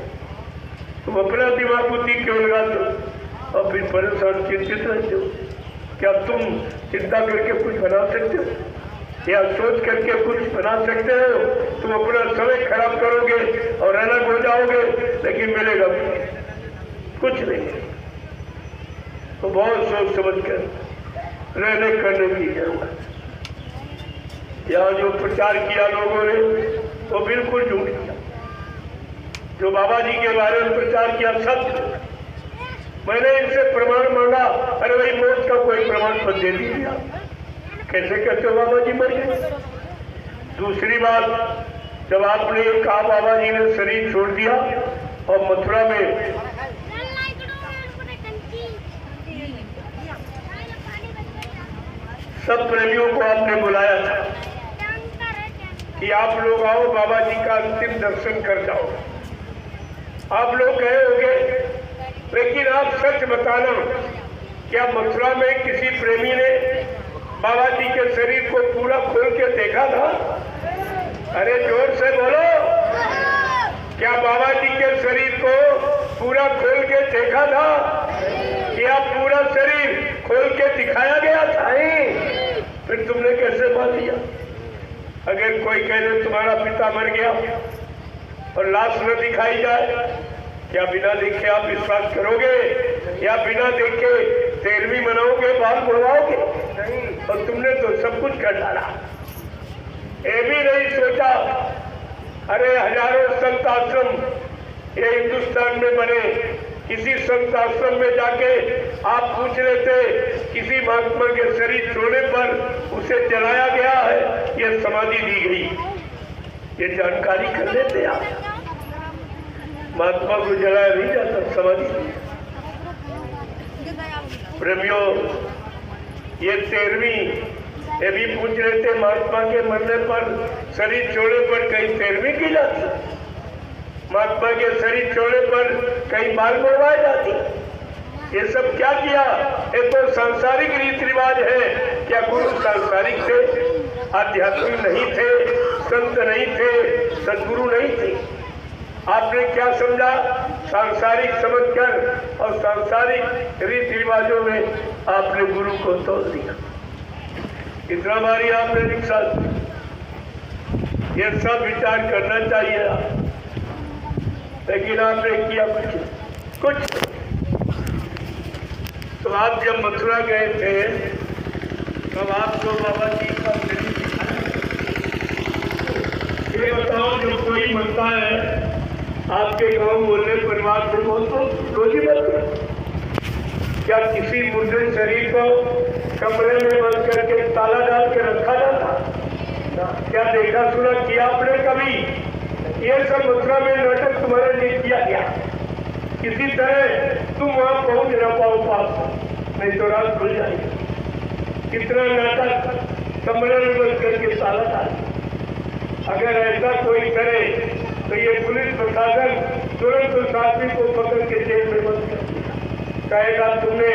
तुम अपना दिमाग बुद्धि क्यों लगाते हो और फिर परेशान चिंतित रहते हो? क्या तुम चिंता करके कुछ बना सकते हो या सोच करके कुछ बना सकते हो? तुम अपना समय खराब करोगे और अलग हो जाओगे, लेकिन मिलेगा कुछ नहीं। तो बहुत सोच समझ कर रहने करने की जरूरत। यहाँ जो प्रचार किया लोगों ने वो बिल्कुल झूठ किया। जो बाबा जी के बारे में प्रचार किया सब, मैंने इनसे प्रमाण मांगा, अरे भाई मौत का कोई प्रमाण पत्र दे दीजिए। कैसे कहते हो बाबा जी मर गए? दूसरी बात, जब आपने कहा बाबा जी ने शरीर छोड़ दिया और मथुरा में सब प्रेमियों को आपने बुलाया था कि आप लोग आओ, बाबा जी का अंतिम दर्शन कर जाओ। आप लोग गए होंगे, लेकिन आप सच बताना, क्या मथुरा में किसी प्रेमी ने बाबा जी के शरीर को पूरा खोल के देखा था? अरे जोर से बोलो, क्या बाबा जी के शरीर को पूरा खोल के देखा था? क्या पूरा शरीर खोल के दिखाया गया था? फिर तुमने कैसे मान लिया? अगर कोई कह दे तुम्हारा पिता मर गया और लाश न दिखाई जाए, क्या बिना देखे आप विश्वास करोगे या बिना देखे 13वीं मनाओगे, बाल बुड़वाओगे? और तुमने तो सब कुछ कर डाला, ये भी नहीं सोचा। अरे हजारों संत आश्रम ये हिंदुस्तान में बने, किसी संत आश्रम में जाके आप पूछ लेते, किसी महात्मा के शरीर छोड़ने पर उसे जलाया गया है, यह समाधि दी गई, ये जानकारी कर लेते आप। महात्मा को जलाया नहीं जाता, समाधि। प्रेमियों, ये 13वीं ये भी पूछ रहे थे, महात्मा के मरने पर, शरीर छोड़ने पर कहीं 13वीं की जाती, महात्मा के शरीर छोड़ने पर कहीं बाल मुड़वाए जाती। ये सब क्या किया? ये तो सांसारिक रीति रिवाज है। क्या गुरु सांसारिक थे? आध्यात्मिक नहीं थे, संत नहीं थे, सदगुरु नहीं थे। आपने क्या समझा? सांसारिक समझकर और सांसारिक रीति रिवाजों में आपने गुरु को तोड़ दिया। इतना बारी आपने रिक्शा, ये सब विचार करना चाहिए, लेकिन आपने किया कुछ। तो आप जब मथुरा गए थे तब आपको बाबा जी का ये बताओ, जो कोई मरता है आपके गांव बोलने परिवार से बोल तो रोजी बनते, क्या किसी मुर्दे शरीर को कमरे में बंद करके ताला डाल के रखा जाता? क्या देखा सुना किया आपने कभी? ये सब मथुरा में नाटक तुम्हारे लिए किया गया। किसी तरह तुम वहां पहुंच न पाओ पास, नहीं तो रात खुल जाएगी। कितना नाटक, कमरे में बंद करके ताला डाल। अगर ऐसा कोई करे तो ये पुलिस प्रशासन तुरंत उस आदमी को पकड़ के जेल में बंद कर दिया। कहेगा तुमने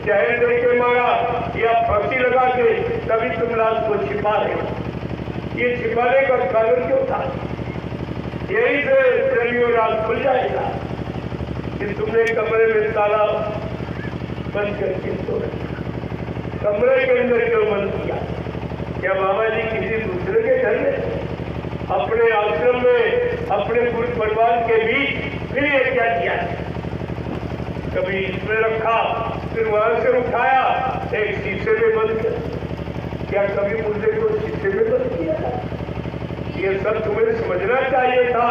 जहर दे के मारा या फांसी लगा के, तभी तुम लाश को छिपा रहे। ये छिपाने का कारण क्यों था? यही से चलिए रात खुल जाएगा कि तुमने कमरे में ताला बंद करके सो रखा। कमरे के अंदर क्यों बंद किया? क्या बाबा जी किसी दूसरे के घर में, अपने आश्रम में, अपने गुरु परिवार के बीच फिर ये क्या किया? कभी इसमें रखा, फिर वहां से उठाया, एक शीशे में बंद किया। क्या कभी मुर्दे को शीशे में बंद किया? ये सब तुम्हें समझना चाहिए था।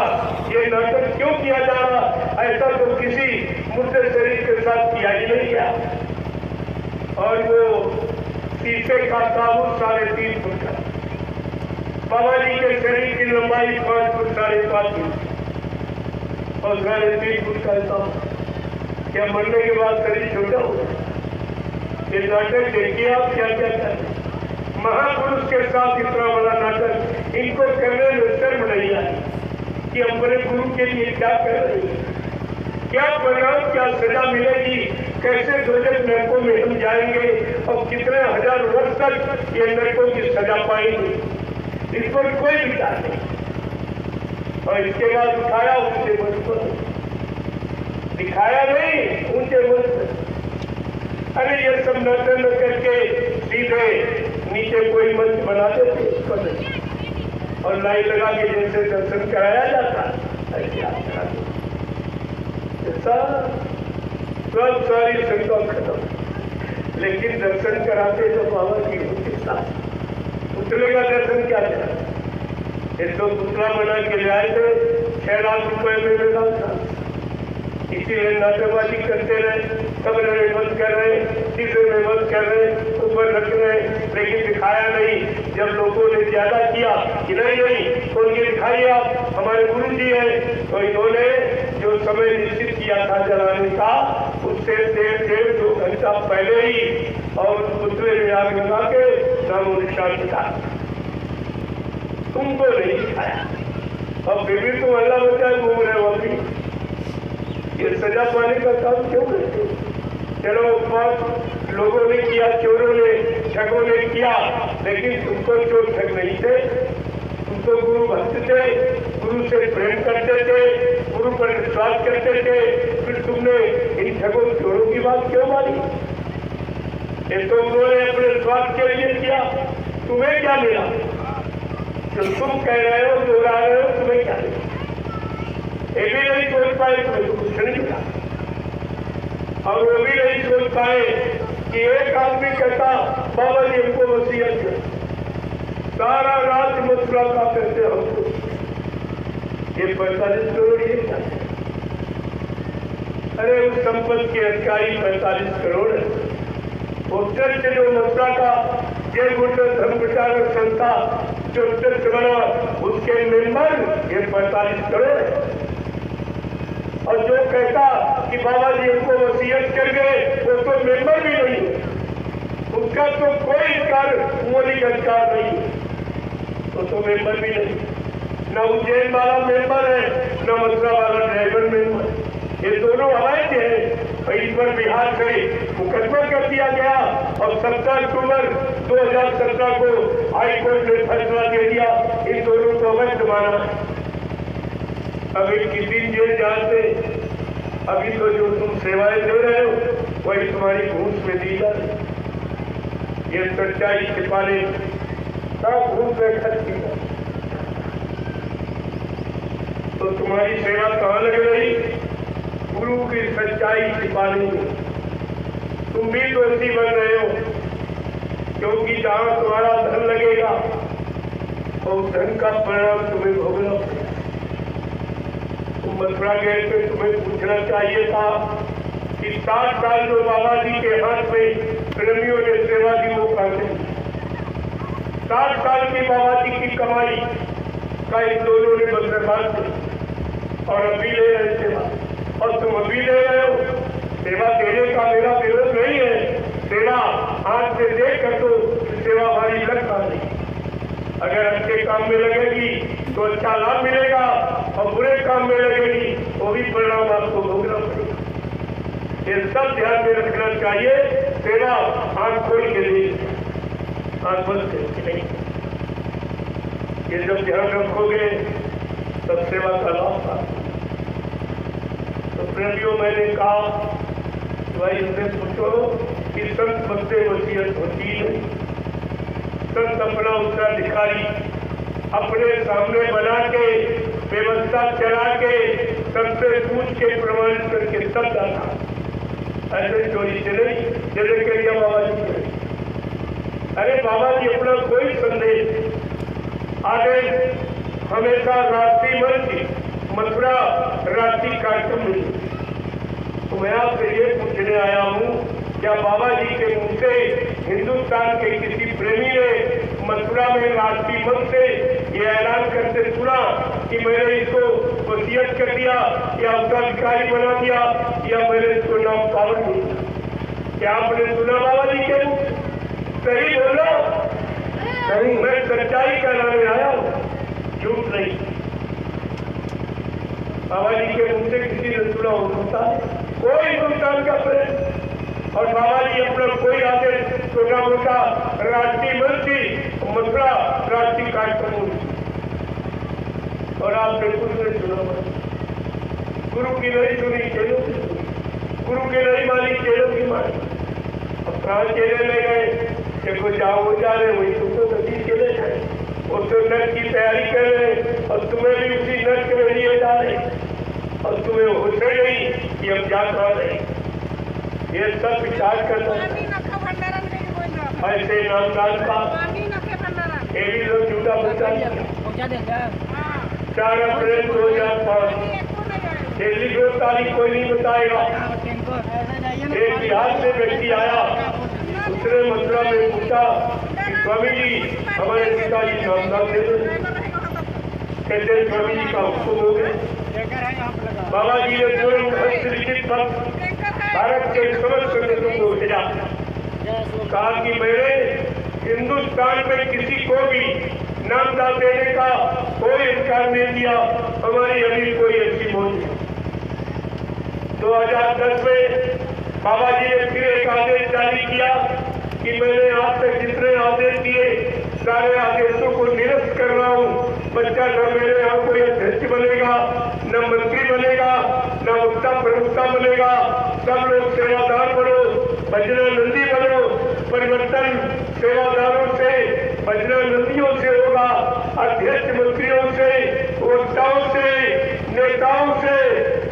ये नाटक क्यों किया जा रहा? ऐसा तो किसी मुर्दे शरीर के साथ किया ही नहीं गया। और वो शीशे का ताबूत 3.5 फुट का, बाबा जी के शरीर की लंबाई 5 फुट 5.5 फुट और 3.5 फुट का हिसाब। क्या मरने के बाद शरीर छोटा हो? ये नाटक देखिए आप क्या क्या कर। महापुरुष के साथ इतना बड़ा नाटक, इनको करने में शर्म नहीं आई कि अपने गुरु के लिए क्या कर रही है, क्या परिणाम, क्या सजा मिलेगी, कैसे दोजख नरकों में हम जाएंगे और कितने हजार वर्ष तक ये नरकों की सजा पाएंगे, इस पर कोई विचार नहीं। और इसके बाद उठाया ऊंचे मंच पर, दिखाया नहीं ऊंचे मंच पर। अरे ये सब नाटक न करके सीधे नीचे कोई मंच बना देते और लाइन लगा के जैसे दर्शन कराया जाता ऐसे सब सारी संकल्प खत्म। लेकिन दर्शन कराते तो बाबा जी उनके साथ पुतले का दर्शन क्या करा? ये तो पुतला बना के ले आए थे, 6 लाख रुपए में मिला था। इसीलिए नाटकबाजी करते रहे, कमरे में बंद कर रहे, शीशे में बंद कर रहे, ऊपर रख रहे, लेकिन दिखाया नहीं। जब लोगों ने ज्यादा किया कि नहीं तो ये दिखाइए आप हमारे गुरु जी हैं, तो इन्होंने जो समय निश्चित किया था जलाने का, उससे 1.5-2 घंटा पहले ही और पुतले में आग लगा के नामो निशान मिटा। तुमको नहीं दिखाया और फिर भी तुम अल्लाह बचाए घूम रहे हो। अभी ये सजा पाने का काम क्यों करते? चलो उपवास लोगों ने किया, चोरों ने, ठगों ने किया, लेकिन तुमको चोर ठग नहीं थे। तुम तो गुरु भक्त थे, गुरु से प्रेम करते थे, गुरु पर विश्वास करते थे। फिर तुमने इन ठगों चोरों की बात क्यों मानी? ये तो उन्होंने अपने स्वार्थ के लिए किया। तुम्हें क्या मिला? जो तुम कह रहे हो, दोहरा रहे हो, तुम्हें क्या मिला? ये भी नहीं सोच पाए तुम्हें तो कुछ नहीं मिला। और वो भी नहीं सोच पाए कि एक आदमी कहता बाबा जी हमको वसीयत है, सारा रात मथुरा का कहते हमको। ये 45 करोड़ ये क्या? अरे उस संपत्ति के अधिकारी 45 करोड़ है। वो चर्च जो मथुरा का जय गुंड धर्म प्रचारक संस्था जो चर्च बना, उसके मेंबर ये 45 करोड़ है। और जो कहता कि बाबा जी हमको वसीयत कर गए, वो तो मेंबर भी नहीं है, उसका तो कोई मौलिक अधिकार नहीं है, तो मेंबर भी नहीं। न उज्जैन वाला मेंबर है, न मथुरा वाला ड्राइवर मेंबर। ये दोनों अवैध है। इस पर बिहार से मुकदमा कर दिया गया और 17 अक्टूबर 2017 को हाई कोर्ट ने फैसला दे दिया इन दोनों को अवैध माना। अभी किसी जेल जाते अभी तो जो तुम सेवाएं दे रहे हो वही तुम्हारी घूस में दी जा रही। ये सच्चाई छिपाने का घूस में खर्च किया तो तुम्हारी सेवा कहाँ लग रही? गुरु की सच्चाई छिपाने में। तुम भी दोषी बन रहे हो, क्योंकि जहां तुम्हारा धन लगेगा और धन का परिणाम तुम्हें भोगना पड़ेगा। तुम मथुरा गेट पे तुम्हें पूछना चाहिए था कि 60 साल जो बाबा जी के हाथ में प्रेमियों ने सेवा दी वो कहते 60 साल की बाबा जी की कमाई का इन दोनों ने बदलबाज दी और अभी ले रहे सेवा, और तुम अभी ले रहे हो। सेवा देने का मेरा विरोध नहीं है, सेवा हाथ से देख कर तो सेवा हमारी लग पाती। अगर अच्छे काम में लगेगी तो अच्छा लाभ मिलेगा और बुरे काम में लगेगी वो भी परिणाम आपको भोगना पड़ेगा। ये सब ध्यान में रखना चाहिए। सेवा हाथ खोल के लिए, हाथ बंद करके नहीं। ये जब ध्यान रखोगे तब सेवा का लाभ पाओगे। तो प्रेमियों, मैंने कहा भाई इनसे पूछो कि संत बंदे वसीयत होती है। संत अपना उत्तराधिकारी अपने सामने बना के व्यवस्था चला के सबसे पूछ के प्रमाणित करके सब जाता। ऐसे चोरी से नहीं जैसे करिया बाबा जी के। अरे बाबा जी अपना कोई संदेश आगे हमेशा राष्ट्रीय मंच मथुरा राष्ट्रीय कार्यक्रम में। तो मैं आपसे ये पूछने आया हूँ, क्या बाबा जी के मुंह से हिंदुस्तान के किसी प्रेमी ने मथुरा में राष्ट्रीय मंच से ये ऐलान करते सुना कि मैंने इसको वसीयत कर दिया या उत्तराधिकारी बना दिया या मैंने इसको नाम पावन दिया? क्या आपने सुना बाबा जी के मुंह? सही बोलो। नहीं, मैं सच्चाई कहलाने आया हूँ, झूठ नहीं। बाबा जी के मुंह से किसी ने सुना हो सकता है कोई हिंदुस्तान का प्रेम? और बाबा जी अपना कोई आदेश छोटा मोटा राष्ट्रीय मंत्री मथुरा राष्ट्रीय कार्यक्रम और आपने कुछ नहीं सुना। गुरु की नहीं सुनी, चेलों की सुनी। गुरु की नहीं मानी, चेलों की मानी। अब कहाँ चेले ले गए? देखो जाओ वो जा रहे वही तुमको गति चले जाए। वो तो नट की तैयारी कर रहे और तुम्हें भी उसी नट के लिए जा रहे और तुम्हें होते नहीं कि हम जा पा रहे। ये सब विचार करना ऐसे नामदान का ये भी लोग झूठा बता 4 अप्रैल 2005 दिल्ली गिरफ्तारी कोई नहीं बताएगा। एक बिहार से व्यक्ति आया, उसने मथुरा में पूछा कि स्वामी जी हमारे पिताजी नामदान दे दो। कहते स्वामी जी का हुक्म हो गया। बाबा जी ने पूरे लिखित भारत के समस्त संगठनों को भेजा, कहा कि मैंने हिंदुस्तान में किसी को भी नामदान देने का कोई इनकार नहीं दिया। हमारी अभी कोई ऐसी मौज नहीं। 2010 में बाबा जी ने फिर एक आदेश जारी किया कि मैंने आप तक जितने आदेश दिए सारे आदेशों को निरस्त कर रहा हूँ। बच्चा न मेरे यहाँ कोई अध्यक्ष बनेगा, न मंत्री बनेगा, न वक्ता प्रवक्ता बनेगा। सब लोग सेवादार बनो, भजना नंदी बनो। परिवर्तन सेवादारों से, भजना नंदियों से होगा, अध्यक्ष मंत्रियों से, वक्ताओं से, नेताओं से।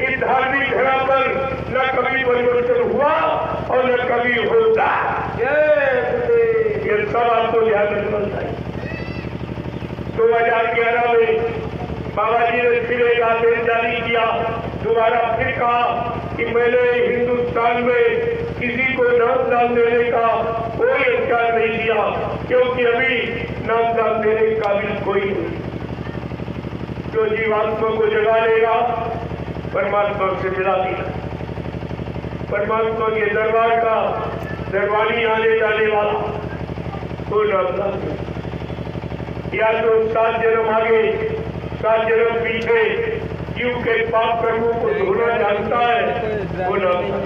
इस धार्मिक धरा पर न कभी परिवर्तन हुआ और न कभी होता। ये सब आपको ध्यान रखना चाहिए। 2011 में बाबा जी ने फिर एक आदेश जारी किया, दोबारा फिर कहा कि मैंने हिंदुस्तान में किसी को नामदान देने का कोई अधिकार नहीं दिया, क्योंकि अभी नामदान देने के काबिल कोई नहीं। जो जीवात्मा को जगा लेगा परमात्मा से मिला दिया। परमात्मा के दरबार का दरबारी आने जाने वाला तो नामदान या तो 7 जन्म आगे 7 जन्म पीछे जीव के पाप कर्मों को धोना जानता है वो नामदान।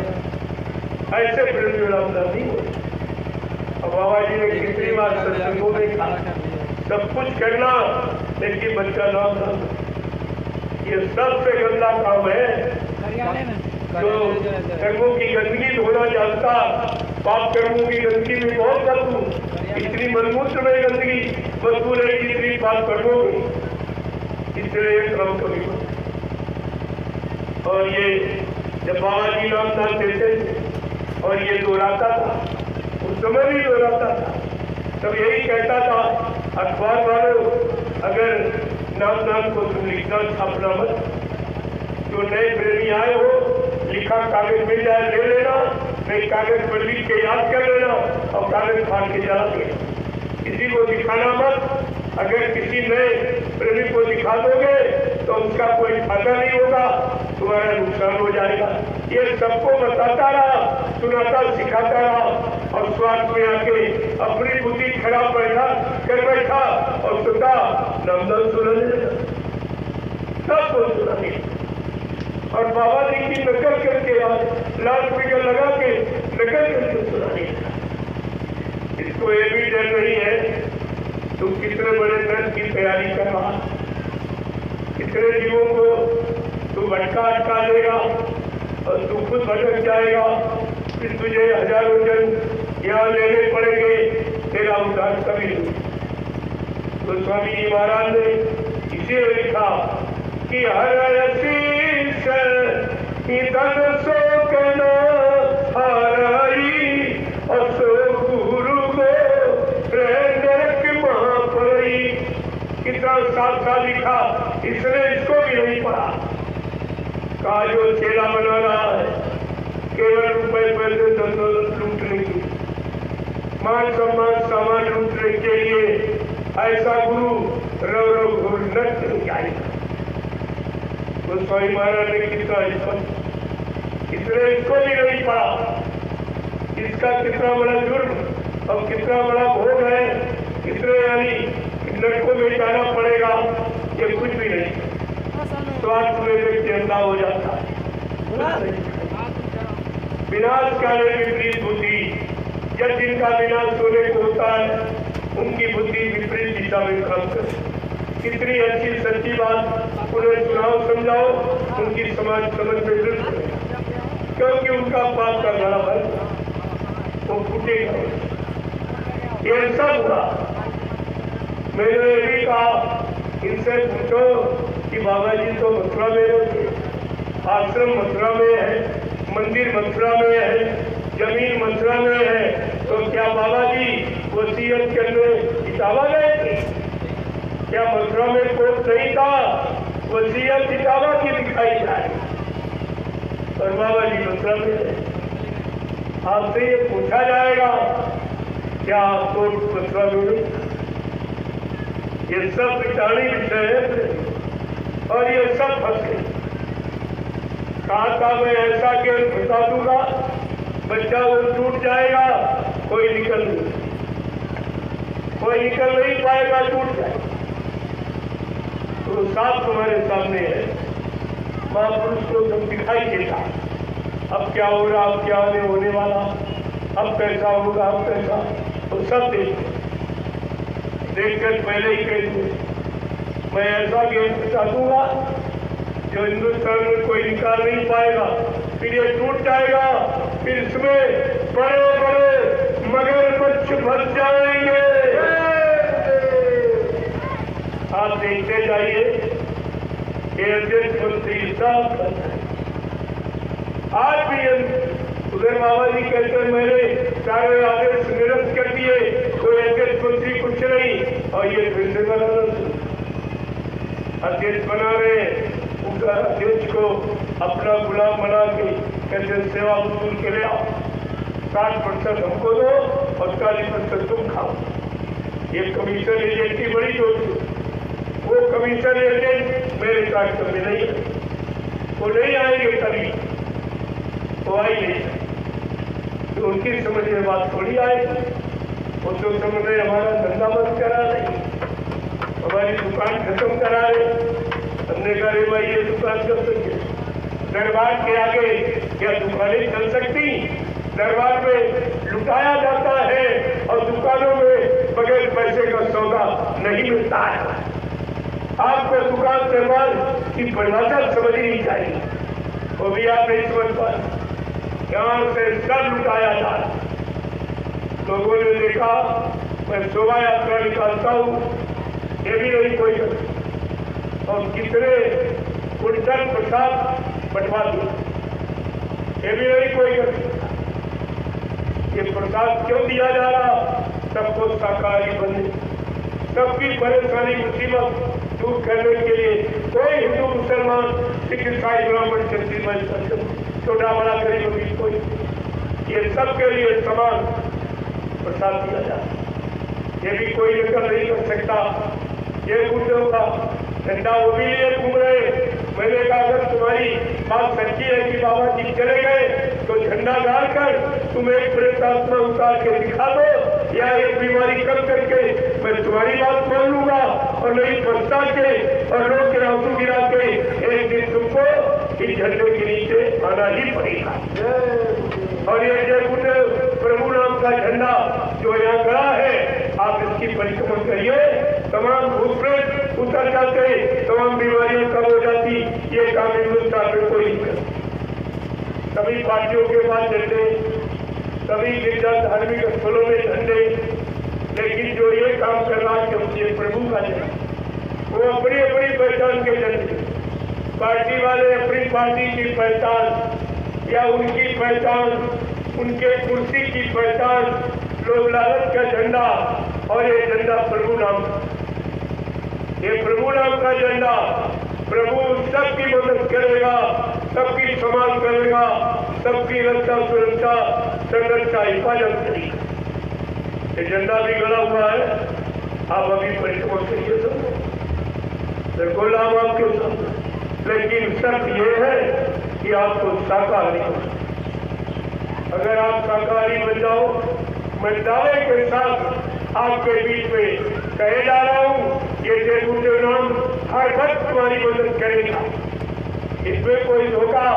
ऐसे प्रेमी नामदान नहीं होता। और बाबा जी ने कितनी बार सत्संगों में कहा सब कुछ करना लेकिन बच्चा नाम ना, ये सबसे गंदा काम है। तो कर्मों की गंदगी धोना जानता, पाप कर्मों की गंदगी में बहुत बदबू, इतनी मलमूत्र में गंदगी बदबू रहेगी इतनी पाप कर्मों की, इसलिए काम कभी। और ये जब बाबा जी नाम नाम देते थे और ये दोहराता था, उस समय भी दोहराता था, तब यही कहता था अखबार वालों अगर नाम को तुम लिखना छापना मत, जो नए प्रेमी आए हो लिखा कागज मिल जाए ले लेना, नहीं कागज पर लिख के याद कर लेना और कागज फाड़ के जला देना, किसी को दिखाना मत। अगर किसी नए प्रेमी को दिखा दोगे तो उसका कोई फायदा नहीं होगा, तुम्हारा नुकसान हो जाएगा। ये सबको बताता रहा, सुनाता सिखाता रहा और स्वार्थ में आके अपनी बुद्धि खराब बैठा और सुनता नामदान सुनाने लगा, सबको सुनाने। और बाबा जी की नकल करके लाउड स्पीकर लगा के नकल करके सुनाने लगा। इसको ये भी डर नहीं है तुम कितने बड़े दर्द की तैयारी कर रहा, कितने जीवों को तू अटका देगा और तू खुद भटक जाएगा, फिर तुझे हजारों जन यहाँ लेने पड़ेंगे, तेरा उद्धार कभी नहीं। तो स्वामी जी महाराज ने इसीलिए लिखा कि हर शीश धन सो कहना हराई और सो गुरु को कितना साफ लिखा, इसने इसको भी नहीं पढ़ा। कहा जो चेला बना रहा है केवल रुपए पैसे दौलत लूटने की, मान सम्मान सामान लूटने के लिए, ऐसा गुरु रव घोर नष्ट नहीं जाएगा। तो स्वामी महाराज ने कितना इसने इसको भी नहीं पढ़ा, इसका कितना बड़ा जुर्म और कितना बड़ा भोग है, कितने यानी लड़कों में जाना पड़ेगा, ये कुछ भी नहीं। स्वार्थ में व्यक्ति अंधा हो जाता है। विनाशकाले विपरीत बुद्धि, जब जिनका विनाश होने को होता है उनकी बुद्धि विपरीत दिशा में काम करे। कितनी अच्छी सच्ची बात उन्हें सुनाओ समझाओ, उनकी समाज समझ में विरुद्ध है, क्योंकि उनका पाप का घड़ा भर वो फूटेगा। ये सब हुआ। मैंने ये भी कहा इनसे पूछो कि बाबा जी तो मथुरा में रहते, आश्रम मथुरा में है, मंदिर मथुरा में है, जमीन मथुरा में है, तो क्या बाबा जी वसीयत करने इटावा गए थे? क्या मथुरा में कोर्ट नहीं था? वसीयत इटावा की दिखाई जाए और बाबा जी मथुरा में है। आपसे ये पूछा जाएगा क्या कोर्ट मथुरा में नहीं? ये सब विचारी विषय है और ये सब फंसे। कहा था मैं ऐसा केवल फंसा दूंगा, बच्चा वो टूट जाएगा, कोई निकल नहीं पाएगा, टूट जाएगा। तो साफ तुम्हारे सामने है, महापुरुष को सब दिखाई देता, अब क्या हो रहा, अब क्या होने वाला, अब कैसा होगा, अब कैसा, तो सब देखकर पहले ही कह दूँ मैं ऐसा गेम फंसा दूंगा जो हिंदुस्तान में कोई निकाल नहीं पाएगा, फिर ये टूट जाएगा, फिर इसमें बड़े बड़े मगरमच्छ फंस जाएंगे। आप देखते जाइए कि अध्यक्ष मंत्री सब आज भी उधर बाबा जी कहते मैंने सारे आदेश निरस्त कर दिए, कोई अध्यक्ष मंत्री कुछ नहीं, और ये फिर से बनाना अध्यक्ष बना रहे, उस अध्यक्ष को अपना गुलाम बना के कैसे सेवा वसूल के ले आओ, 60% हमको दो और 40% तुम खाओ। ये कमीशन एजेंट की बड़ी दोस्ती, वो कमीशन एजेंट मेरे कार्यक्रम में नहीं है, वो नहीं आएंगे कभी, वो आई नहीं, तो उनकी समझ में बात थोड़ी आएगी। वो तो समझ रहे हमारा धंधा बंद करा रहे, हमारी दुकान खत्म करा रहे। हमने कहा रे भाई ये दुकान कर सकते, दरबार के आगे क्या दुकानें चल सकती? दरबार में लुटाया जाता है और दुकानों में बगैर पैसे का सौदा नहीं मिलता है। आपको दुकान दरबार की परिभाषा समझनी चाहिए, वो भी आप नहीं समझ पाए। यहाँ से सब लुटाया जा रहा। लोगों ने देखा मैं शोभा यात्रा निकालता हूँ, ये भी नहीं कोई करता, और कितने कुंटल प्रसाद बंटवा दो, ये भी नहीं कोई करता। ये प्रसाद क्यों दिया जा रहा? सबको शाकाहारी बने, सबकी परेशानी मुसीबत दूर करने के लिए। कोई हिंदू मुसलमान सिख ईसाई ब्राह्मण क्षत्रिय वैश्य छोटा बड़ा गरीब भी कोई, ये सबके लिए समान प्रसाद दिया जाता। ये भी कोई नकल नहीं कर सकता। ये गुर्दों का झंडा वो भी लिए घूम रहे। मैंने कहा अगर तुम्हारी बात सच्ची है कि बाबा जी चले गए तो झंडा डालकर तुम एक प्रेतात्मा उतार के दिखा दो, या एक बीमारी कम करके मैं तुम्हारी बात मान लूंगा, और नहीं पछता के और लोग के आंसू गिरा के एक दिन तुमको इस झंडे के नीचे आना ही पड़ेगा। और ये जय गुरुदेव प्रभु नाम का झंडा जो यहाँ खड़ा है, आप इसकी परिक्रमा करिए, तमाम भूत प्रेत उतर जाते, तमाम बीमारियां कम हो जाती। ये काम हिंदुस्तान में कोई नहीं करता। सभी पार्टियों के पास झंडे, सभी गिरजा धार्मिक स्थलों में झंडे, लेकिन जो ये काम कर रहा है ये प्रभु का झंडा, वो अपनी अपनी पहचान के झंडे। पार्टी वाले अपनी पार्टी की पहचान या उनकी पहचान, उनके कुर्सी की पहचान, लोग लालच का झंडा, और ये झंडा प्रभु नाम, ये प्रभु नाम का झंडा। प्रभु सबकी मदद करेगा, सबकी संभाल करेगा, सबकी रक्षा सुरक्षा संरक्षा हिफाजत करेगा। ये झंडा भी गड़ा हुआ है, आप अभी परिक्रमा करिए सब, बिल्कुल आप आपके सामने। लेकिन शर्त ये है कि आपको शाकाहारी हो। अगर आप शाकाहारी बन जाओ, मैं दावे के साथ आपके बीच में कहे जा रहा हूँ, ये जय गुरुदेव नाम हर वक्त तुम्हारी मदद करेगा। इसमें कोई धोखा,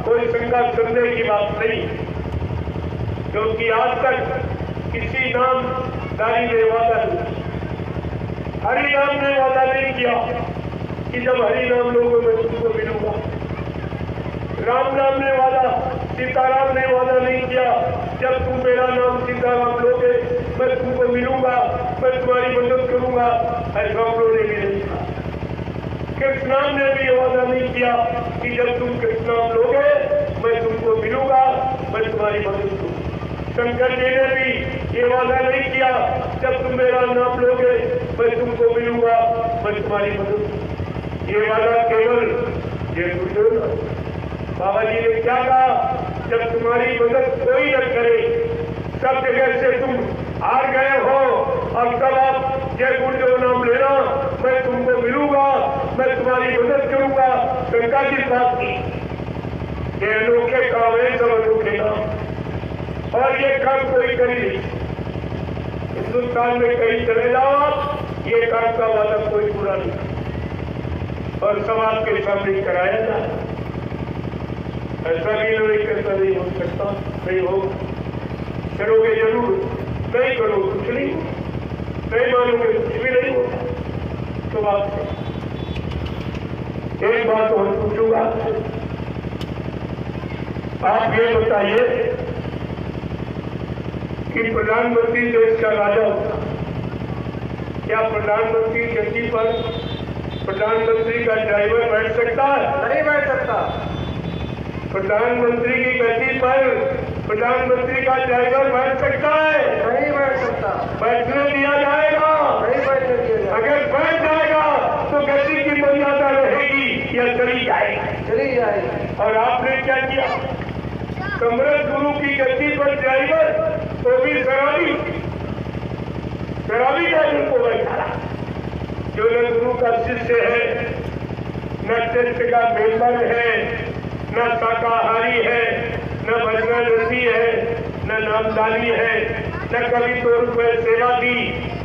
कोई शंका संदेह की बात नहीं, क्योंकि आज तक किसी नामदारी ने वादा नहीं, हरि नाम ने वादा नहीं किया कि जब हरि नाम लोगों में तुमको मिलूंगा। राम नाम ने वादा, सीताराम ने वादा नहीं किया जब तुम मेरा नाम सीताराम लोगे मैं तुमको मिलूंगा, मैं तुम्हारी मदद करूंगा। ऐसा हम लोगों ने भी नहीं कहा। कृष्ण नाम ने भी वादा नहीं किया कि जब तुम कृष्ण नाम लोगे मैं तुमको मिलूंगा, मैं तुम्हारी मदद करूंगा। शंकर जी ने भी ये वादा नहीं किया जब तुम मेरा नाम लोगे मैं तुमको मिलूंगा, मैं तुम्हारी मदद करूंगा। ये वादा केवल ये गुरुदेव बाबा जी ने क्या कहा, जब तुम्हारी मदद कोई न करे, सब जगह से तुम हार गए हो, और तब आप जय गुरुदेव नाम लेना, मैं तुमको मिलूंगा, मैं तुम्हारी मदद करूंगा। शंका की बात की, ये अनोखे काम है, सब अनोखे काम, और ये काम कोई कर ही नहीं। हिंदुस्तान में कहीं चले जाओ आप, ये काम का वादा कोई पूरा नहीं, और सब आपके सामने कराया जाए। ऐसा भी नहीं कैसा नहीं हो सकता, नहीं हो, करोगे जरूर, नहीं करो कुछ नहीं, नहीं मानोगे कुछ भी नहीं होता। तो बात एक बात और पूछूंगा, आप ये बताइए कि प्रधानमंत्री देश का राजा होता, क्या प्रधानमंत्री गद्दी पर प्रधानमंत्री का ड्राइवर बैठ सकता है? नहीं बैठ सकता। प्रधानमंत्री की गद्दी पर प्रधानमंत्री का ड्राइवर बैठ सकता है? नहीं बैठ सकता। बैठने दिया जाएगा? नहीं बैठने दिया जाएगा। अगर बैठ जाएगा तो गद्दी की मर्यादा रहेगी या चली जाएगी? चली जाएगी। और आपने क्या किया? कमरत गुरु की गद्दी पर ड्राइवर, तो भी शराबी ड्राइवर को बैठा, जो न गुरु का शिष्य है, न टेस्ट का मेंबर है, न शाकाहारी है, न भजनानंदी है, न नामदानी है, न कभी 2 रुपए सेवा दी,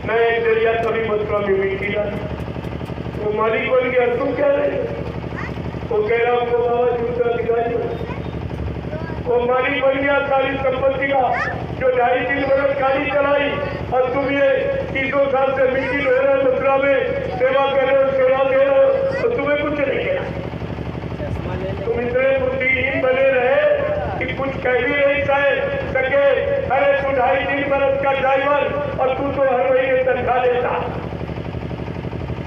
न एक दरिया कभी मथुरा में मीठी डाली। वो मालिक बन गया, तुम क्या रहे? वो कह रहा हमको बाबा जी उत्तराधिकारी, वो मालिक बन गया सारी संपत्ति का, जो 2.5-3 बरस गाड़ी चलाई और तुम ये 30 साल से मिट्टी ले रहे मथुरा में सेवा कर रहे हो, सेवा दे रहे हो, तो तुम्हें कुछ नहीं किया। तुम इतने बुद्धिहीन बने रहे कि कुछ कह भी नहीं सके। अरे तू 2.5-3 बरस का ड्राइवर और तू तो हर महीने तनख्वाह लेता,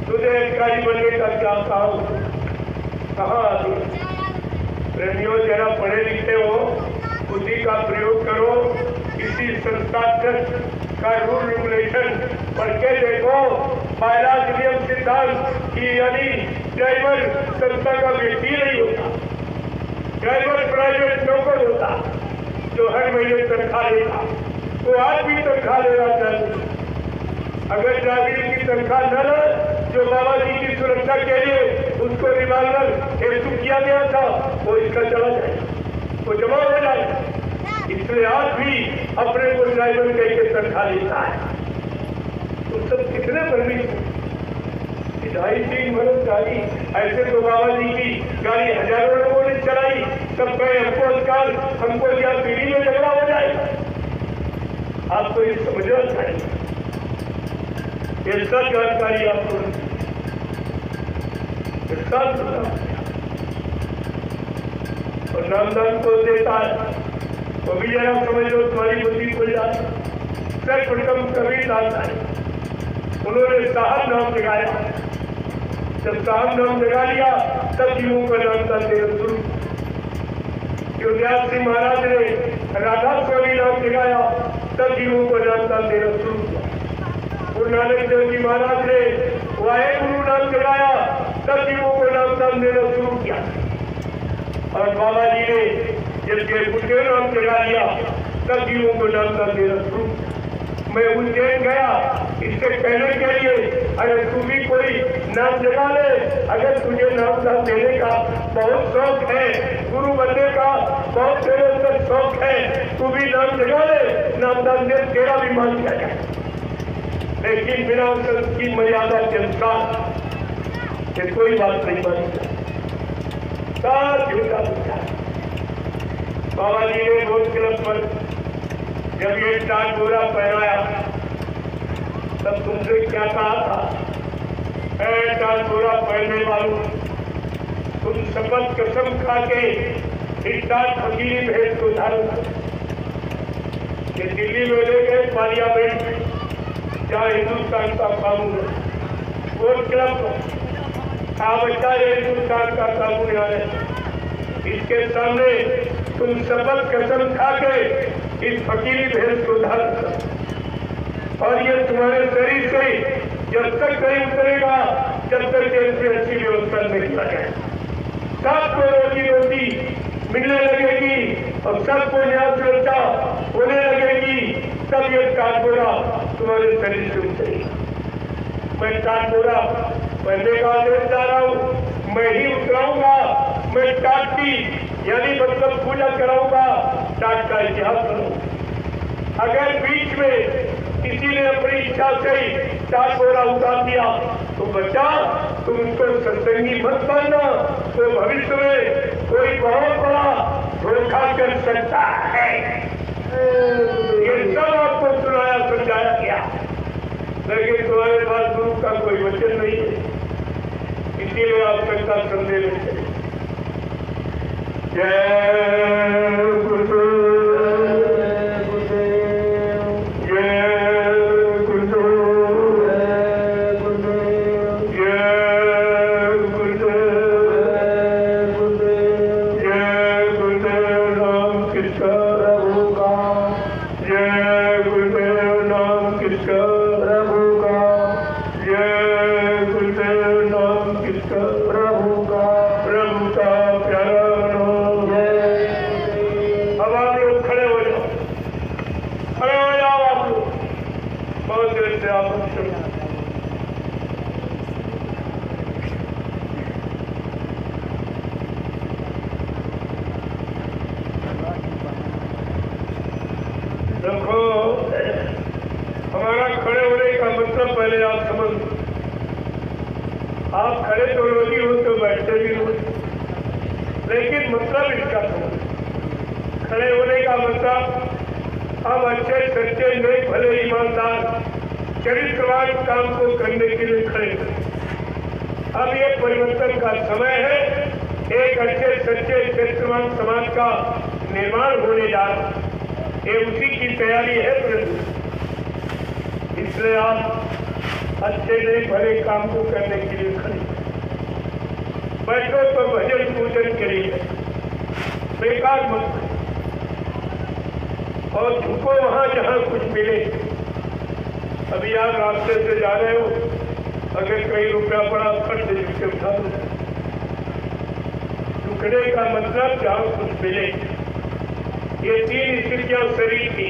तुझे अधिकारी बनने का क्या कहाँ? प्रेमियों, जरा पढ़े लिखे हो, बुद्धि का प्रयोग करो, किसी संस्था का रूल रेगुलेशन पढ़ के देखो। महाराज नियम सिद्धांत की यानी ड्राइवर संस्था का व्यक्ति नहीं होता, ड्राइवर प्राइवेट नौकर होता जो हर महीने तनख्वाह लेता। तो आज भी तनख्वाह लेना चाहिए। अगर ड्राइवर की तनख्वाह न ले, जो बाबा जी की सुरक्षा के लिए उसको रिवाल्वर हेतु किया गया था, वो इसका चला जाए, वो जमा हो जाए। इसलिए आज भी अपने को ड्राइवर कह के तनख्वाह लेता है। तुम सब कितने परमिट 2.5-3 बरस गाड़ी, ऐसे तो बाबा जी की गाड़ी हजारों लोगों ने चलाई, सब कहे हमको अधिकार, हमको या पीढ़ी में झगड़ा हो जाए। आपको ये समझना चाहिए, ये सब जानकारी आपको और नामदान को देता है, वो भी जरा समझ लो, तुम्हारी बुद्धि खुल जाए। सर्वप्रथम कबीर दास आए, उन्होंने साहब नाम जगाया। जब साहब नाम जगा लिया तब जीवों का नामदान देना शुरू। योगराज सिंह महाराज ने राधा स्वामी नाम जगाया, तब जीवों को नामदान देना शुरू किया। गुरु नानक देव जी महाराज ने वाहेगुरु नाम जगाया, तब जीवों को नामदान देना शुरू किया। और बाबा जी ने जब गुरुदेव नाम जगा लिया, तब जीवों को नामदान देना शुरू किया। मैं उज्जैन गया, इससे कहने के लिए अगर तू भी कोई नाम जगा ले, अगर तुझे नामदान देने का बहुत शौक है, गुरु बनने का बहुत देर तक शौक है, तू भी नाम जगा ले, नामदान दे, तेरा भी मान किया जाए। लेकिन बिना की मर्यादा के अनुसार ये कोई बात नहीं मानी। झूठा पूछा बाबा जी ने रोज क्लब पर जब ये टाट गोरा पहनाया, तब तुमसे क्या कहा था? टाट गोरा पहनने वालों, तुम शपथ कसम खा के इस टाट फकीरी भेद को धारण करो। ये दिल्ली में ले गए पार्लियामेंट में, जहाँ हिंदुस्तान का कानून है, वोट क्लब बच्चा हिंदुस्तान का कानून है, इसके सामने तुम शपथ कसम खा के इस फकीरी भेद को धारण करो। और ये तुम्हारे शरीर से जब तक नहीं उतरेगा, जब तक इसमें अच्छी व्यवस्था नहीं किया जाए। सबको रोजी रोटी मिलने लगेगी और सबको न्याय सुरक्षा होने लगेगी, तब ये टाटगोरा तुम्हारे शरीर से उतरेगा। मैं टाटगोरा पहले का आदेश जा रहा हूँ, मैं ही उतराऊंगा। मैं टाट की यानी मतलब पूजा कराऊंगा, टाट का इतिहास करूंगा। अगर बीच में किसी ने अपनी इच्छा से टाटगोरा उतार दिया तो बच्चा, तुम उसको सत्संगी मत मानना, तो भविष्य में कोई बहुत बड़ा धोखा कर सकता है। ये सब आपको सुनाया समझाया गया, लेकिन तुम्हारे पास गुरु का कोई वचन नहीं है, इसीलिए आप सबका संदेह लेते। जय गुरुदेव, देखो हमारा खड़े होने का मतलब पहले आप समझ, आप खड़े तो रोगी हो तो बैठते भी हो, लेकिन मतलब इसका समझ। खड़े होने का मतलब हम अच्छे सच्चे नेक भले ईमानदार चरित्रवान काम को करने के लिए खड़े हैं। अब ये परिवर्तन का समय है, एक अच्छे सच्चे चरित्रवान समाज का निर्माण होने जा रहा है, ये उसी की तैयारी है प्रभु। इसलिए आप अच्छे नेक भले काम को करने के लिए खड़े बैठो तो भजन पूजन करिए, बेकार मत और झुको वहां जहां कुछ मिले। अभी आप रास्ते से जा रहे हो, अगर कहीं रुपया पड़ा फट से झुके उठा दो। झुकने का मतलब जहां कुछ मिले। ये 3 स्थितियां शरीर की,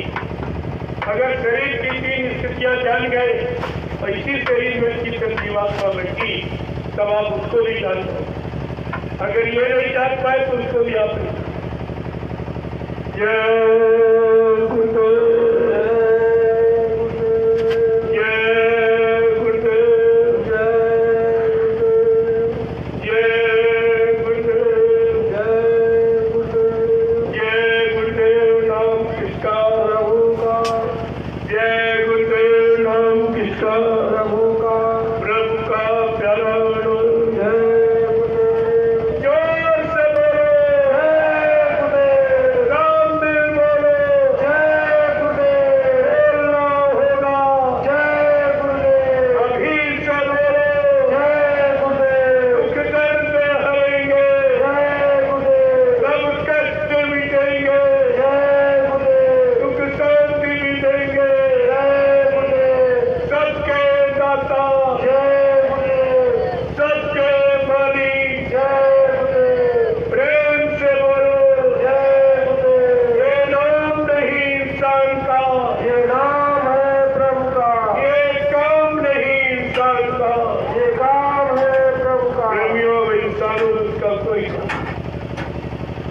अगर शरीर की 3 स्थितियां जान गए और इसी शरीर में चित्त जीवात्मा बैठी, तब आप उसको भी जान पाओ। अगर ये नहीं जान पाए तो उसको भी आप नहीं। जय गुरुदेव, जय गुरुदेव, जय गुरुदेव, जय गुरुदेव, जय गुरुदेव नाम किसका प्रभु का, जय गुरुदेव नाम किसका प्रभु का प्यारा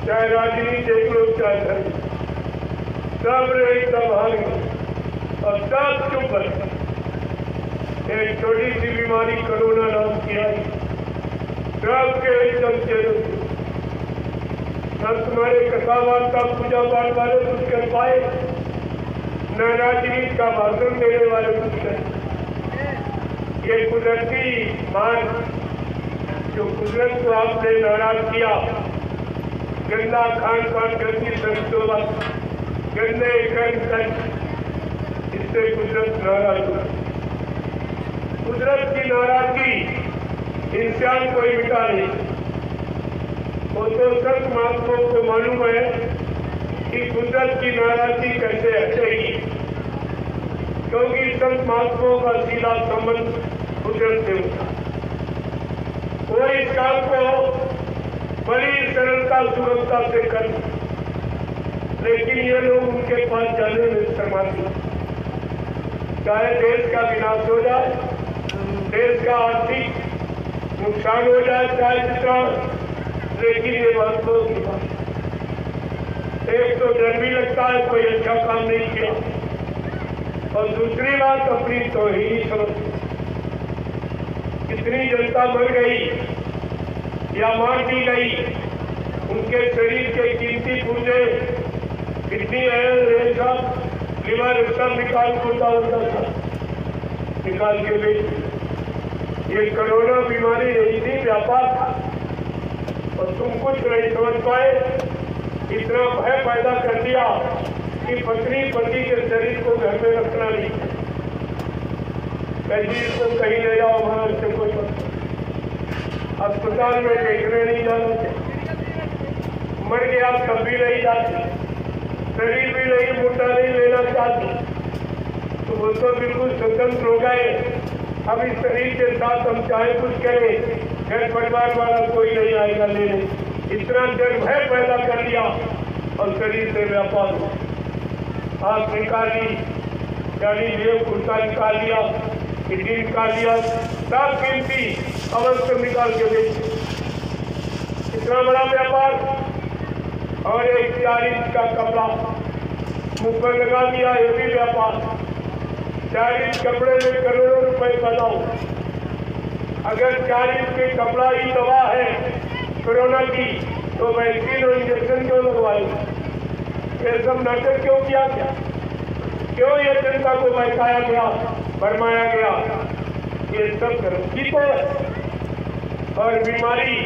चाहे राजनीति लोग चाहे धर्म, सब एकदम हार गए और सब चुप है। एक छोटी सी बीमारी कोरोना नाम की आई, सबके एकदम चेहरे न तुम्हारे कथा वार्ता पूजा पाठ वाले कुछ कर पाए, न राजनीति का भाषण देने वाले कुछ कर। ये कुदरती मान जो कुदरत को आपने नाराज किया, गंदा खान पान, गंदी संशोधन, गंदे कर्म, इससे कुदरत नाराज हुई। कुदरत की नाराजगी इंसान को ही मिटा नहीं। वो तो संत महात्माओं को मालूम है कि कुदरत की नाराजगी कैसे हटेगी, क्योंकि संत महात्माओं का सीधा संबंध कुदरत से होता। वो इस काम को बड़ी सरलता सुगमता से कर, लेकिन ये लोग उनके पास जाने में शर्माते। चाहे देश का विनाश हो जाए, देश का आर्थिक नुकसान हो जाए, चाहे जितना, लेकिन ये बातों की बात। एक तो डर भी लगता है कोई अच्छा काम नहीं किया, और दूसरी बात अपनी तौहीन समझ। कितनी जनता मर गई या मार दी गई, उनके शरीर के कीमती पुर्जे कितनी है, रेशा लिवर सब निकाल होता था, निकाल के बेच। ये कोरोना बीमारी यही थी, व्यापार था, और तुम कुछ नहीं समझ पाए। इतना भय पैदा कर दिया कि पत्नी पति के शरीर को घर में रखना नहीं, कहीं इसको कहीं ले जाओ, वहां से कोई अस्पताल में देखने नहीं जाते, मर गया तब भी नहीं जाते, शरीर भी नहीं, मोटा नहीं लेना चाहते, तो वो तो बिल्कुल स्वतंत्र हो गए। अब इस शरीर के साथ हम चाहे कुछ करें, घर परिवार वाला कोई नहीं आएगा लेने। इतना डर भय पैदा कर दिया और शरीर से व्यापार हो। आँख निकाली, जानी जेब कुर्ता निकाल लिया, किडनी निकाल लिया, सब कीमती अवश्य निकाल के बेच। इतना बड़ा व्यापार। और एक 40 का कपड़ा मुंह पर लगा दिया, ये भी व्यापार। 40 कपड़े में करोड़ों रुपए बनाओ। अगर 40 के कपड़ा ही दवा है कोरोना की, तो वैक्सीन और इंजेक्शन क्यों लगवाएंगे? ये सब नाटक क्यों किया गया? क्यों ये जनता को बहकाया गया, भरमाया गया? ये सब धर्म की तो है। और बीमारी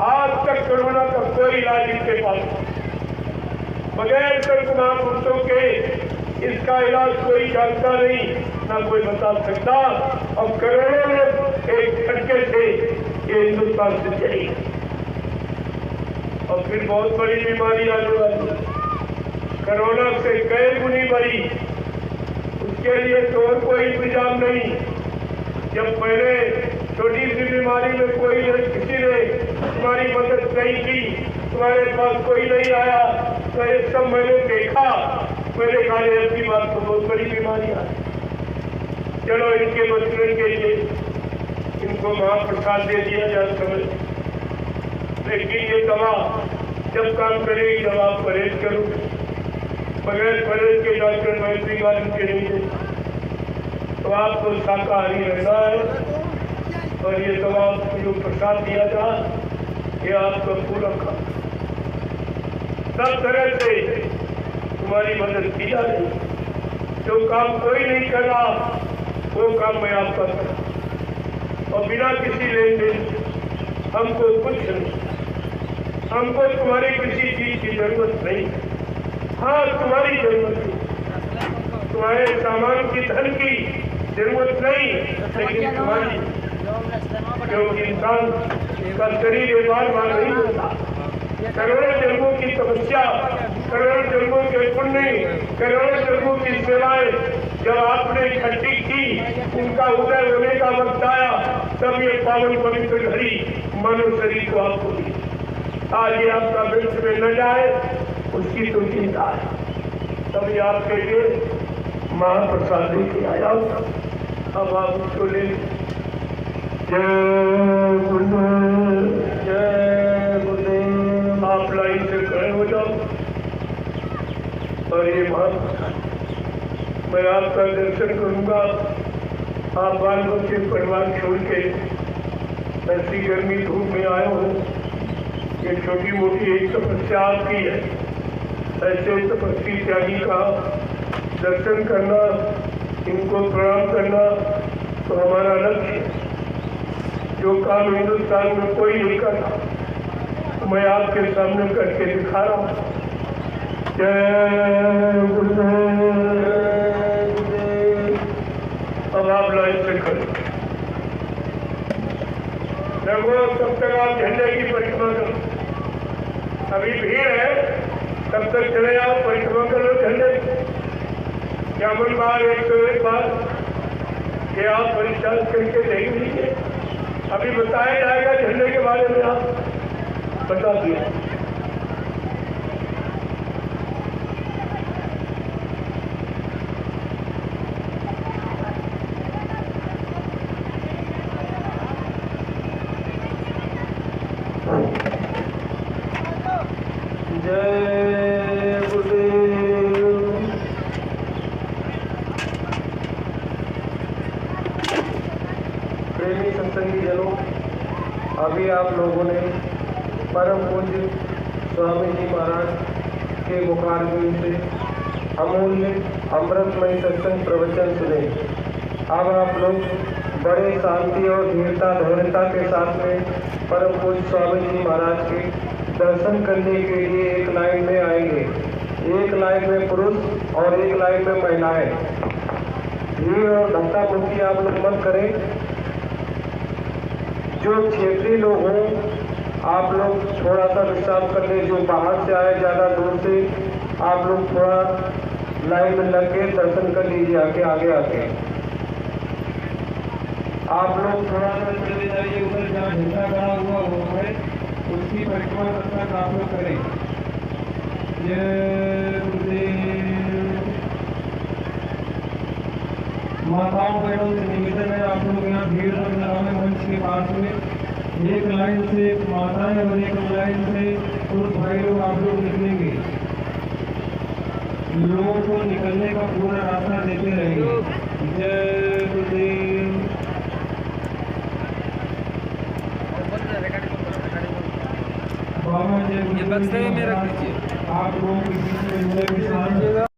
आज तक कोरोना का कोई इलाज इनके पास नहीं। बगैर संत महापुरुषों के इसका इलाज कोई जानता नहीं, ना कोई बता सकता। और करोड़ों लोग एक झटके से ये हिंदुस्तान से चली और फिर बहुत बड़ी बीमारी आने वाली, कोरोना से कई गुनी बड़ी। उसके लिए तो और कोई इंतजाम नहीं। जब पहले छोटी सी बीमारी में कोई किसी ने तुम्हारी मदद नहीं की, तुम्हारे पास कोई नहीं आया, तो ये सब मैंने देखा। मैंने कहा ऐसी बात तो बहुत बड़ी बीमारी है, चलो इनके बचने के लिए इनको महाप्रसाद दे दिया जाए समझ। लेकिन ये दवा जब काम करेगी जब आप परहेज करो, बगैर परहेज के डॉक्टर वैसी गारंटी नहीं दे। तो आपको शाकाहारी रहना है और ये दवा जो प्रसाद दिया जाए ये आपका पूरा काम सब तरह से तुम्हारी मदद की जा रही। जो काम कोई नहीं कर रहा वो काम मैं आपका कर और बिना किसी लेन देन। हमको कुछ नहीं, हमको तुम्हारी किसी चीज की जरूरत नहीं। हाँ तुम्हारी जरूरत है, तुम्हारे सामान की धन की जरूरत नहीं, लेकिन तुम्हारी क्योंकि इंसान का शरीर एक बार नहीं होता। करोड़ों जन्मों की तपस्या, करोड़ों जन्मों के पुण्य, करोड़ों जन्मों की सेवाएं जब आपने इकट्ठी की, उनका उदय होने का वक्त आया, तब ये पावन पवित्र घड़ी मानव शरीर को आपको दी। आज ये आपका वृक्ष में न जाए उसकी तो चिंता है। तभी आपके लिए महाप्रसाद लेके आया। अब आप उसको ले जय गुरुदेव, जय गुरुदेव। आप लाइन से खड़े हो जाओ और ये महाप्रसाद मैं आपका दर्शन करूंगा। आप बाल बच्चे परिवार छोड़ के ऐसी गर्मी धूप में आए हो, ये छोटी मोटी एक तपस्या आपकी है। ऐसे तपस्वी त्यागी का दर्शन करना, इनको प्रणाम करना तो हमारा लक्ष्य है। जो काम हिंदुस्तान में कोई नहीं करता तो मैं आपके सामने करके दिखा रहा हूँ। जय गुरुदेव। अब आप लाइन से खड़े रहो, तब तक आप झंडे की परिक्रमा करो। अभी भीड़ है, तब तक चले आओ, परिक्रमा करो झंडे। इक्यावन बार 101 बार ये आप परिचाल करके देख लीजिए। अभी बताया जाएगा झंडे के बारे में, आप बता दिए। जय गुरुदेव। प्रेमी सत्संगी जनों, अभी आप लोगों ने परम पूज्य स्वामी जी महाराज के मुखारबिंद से अमूल्य अमृतमय सत्संग प्रवचन सुने। अब आप लोग बड़े शांति और धीरता धैर्यता के साथ में परम पूज्य स्वामी जी महाराज के दर्शन करने के लिए एक लाइन में आएंगे। एक लाइन में पुरुष और एक लाइन में महिलाएं। भीड़ और धक्का मुक्की आप लोग मत करें। जो क्षेत्रीय लोग हों आप लोग थोड़ा सा विश्राम कर लें। जो बाहर से आए ज़्यादा दूर से आप लोग थोड़ा लाइन में लग के दर्शन कर लीजिए। आगे आके आप लोग थोड़ा सा चले जाइए। उधर जहाँ झंडा खड़ा हुआ वो है, उसकी परिक्रमा तब तक आप लोग करें। जय गुरुदेव। माताओं बहनों से निवेदन है, आप लोग यहाँ भीड़ में मंच के पास में एक लाइन से माताएं और एक लाइन से पुरुष भाई लोग आप लोग निकलेंगे। लोगों को निकलने का पूरा रास्ता देते रहेंगे। जय गुरुदेव। ये बक्से में रख दीजिए। आप लोगों की किसी ने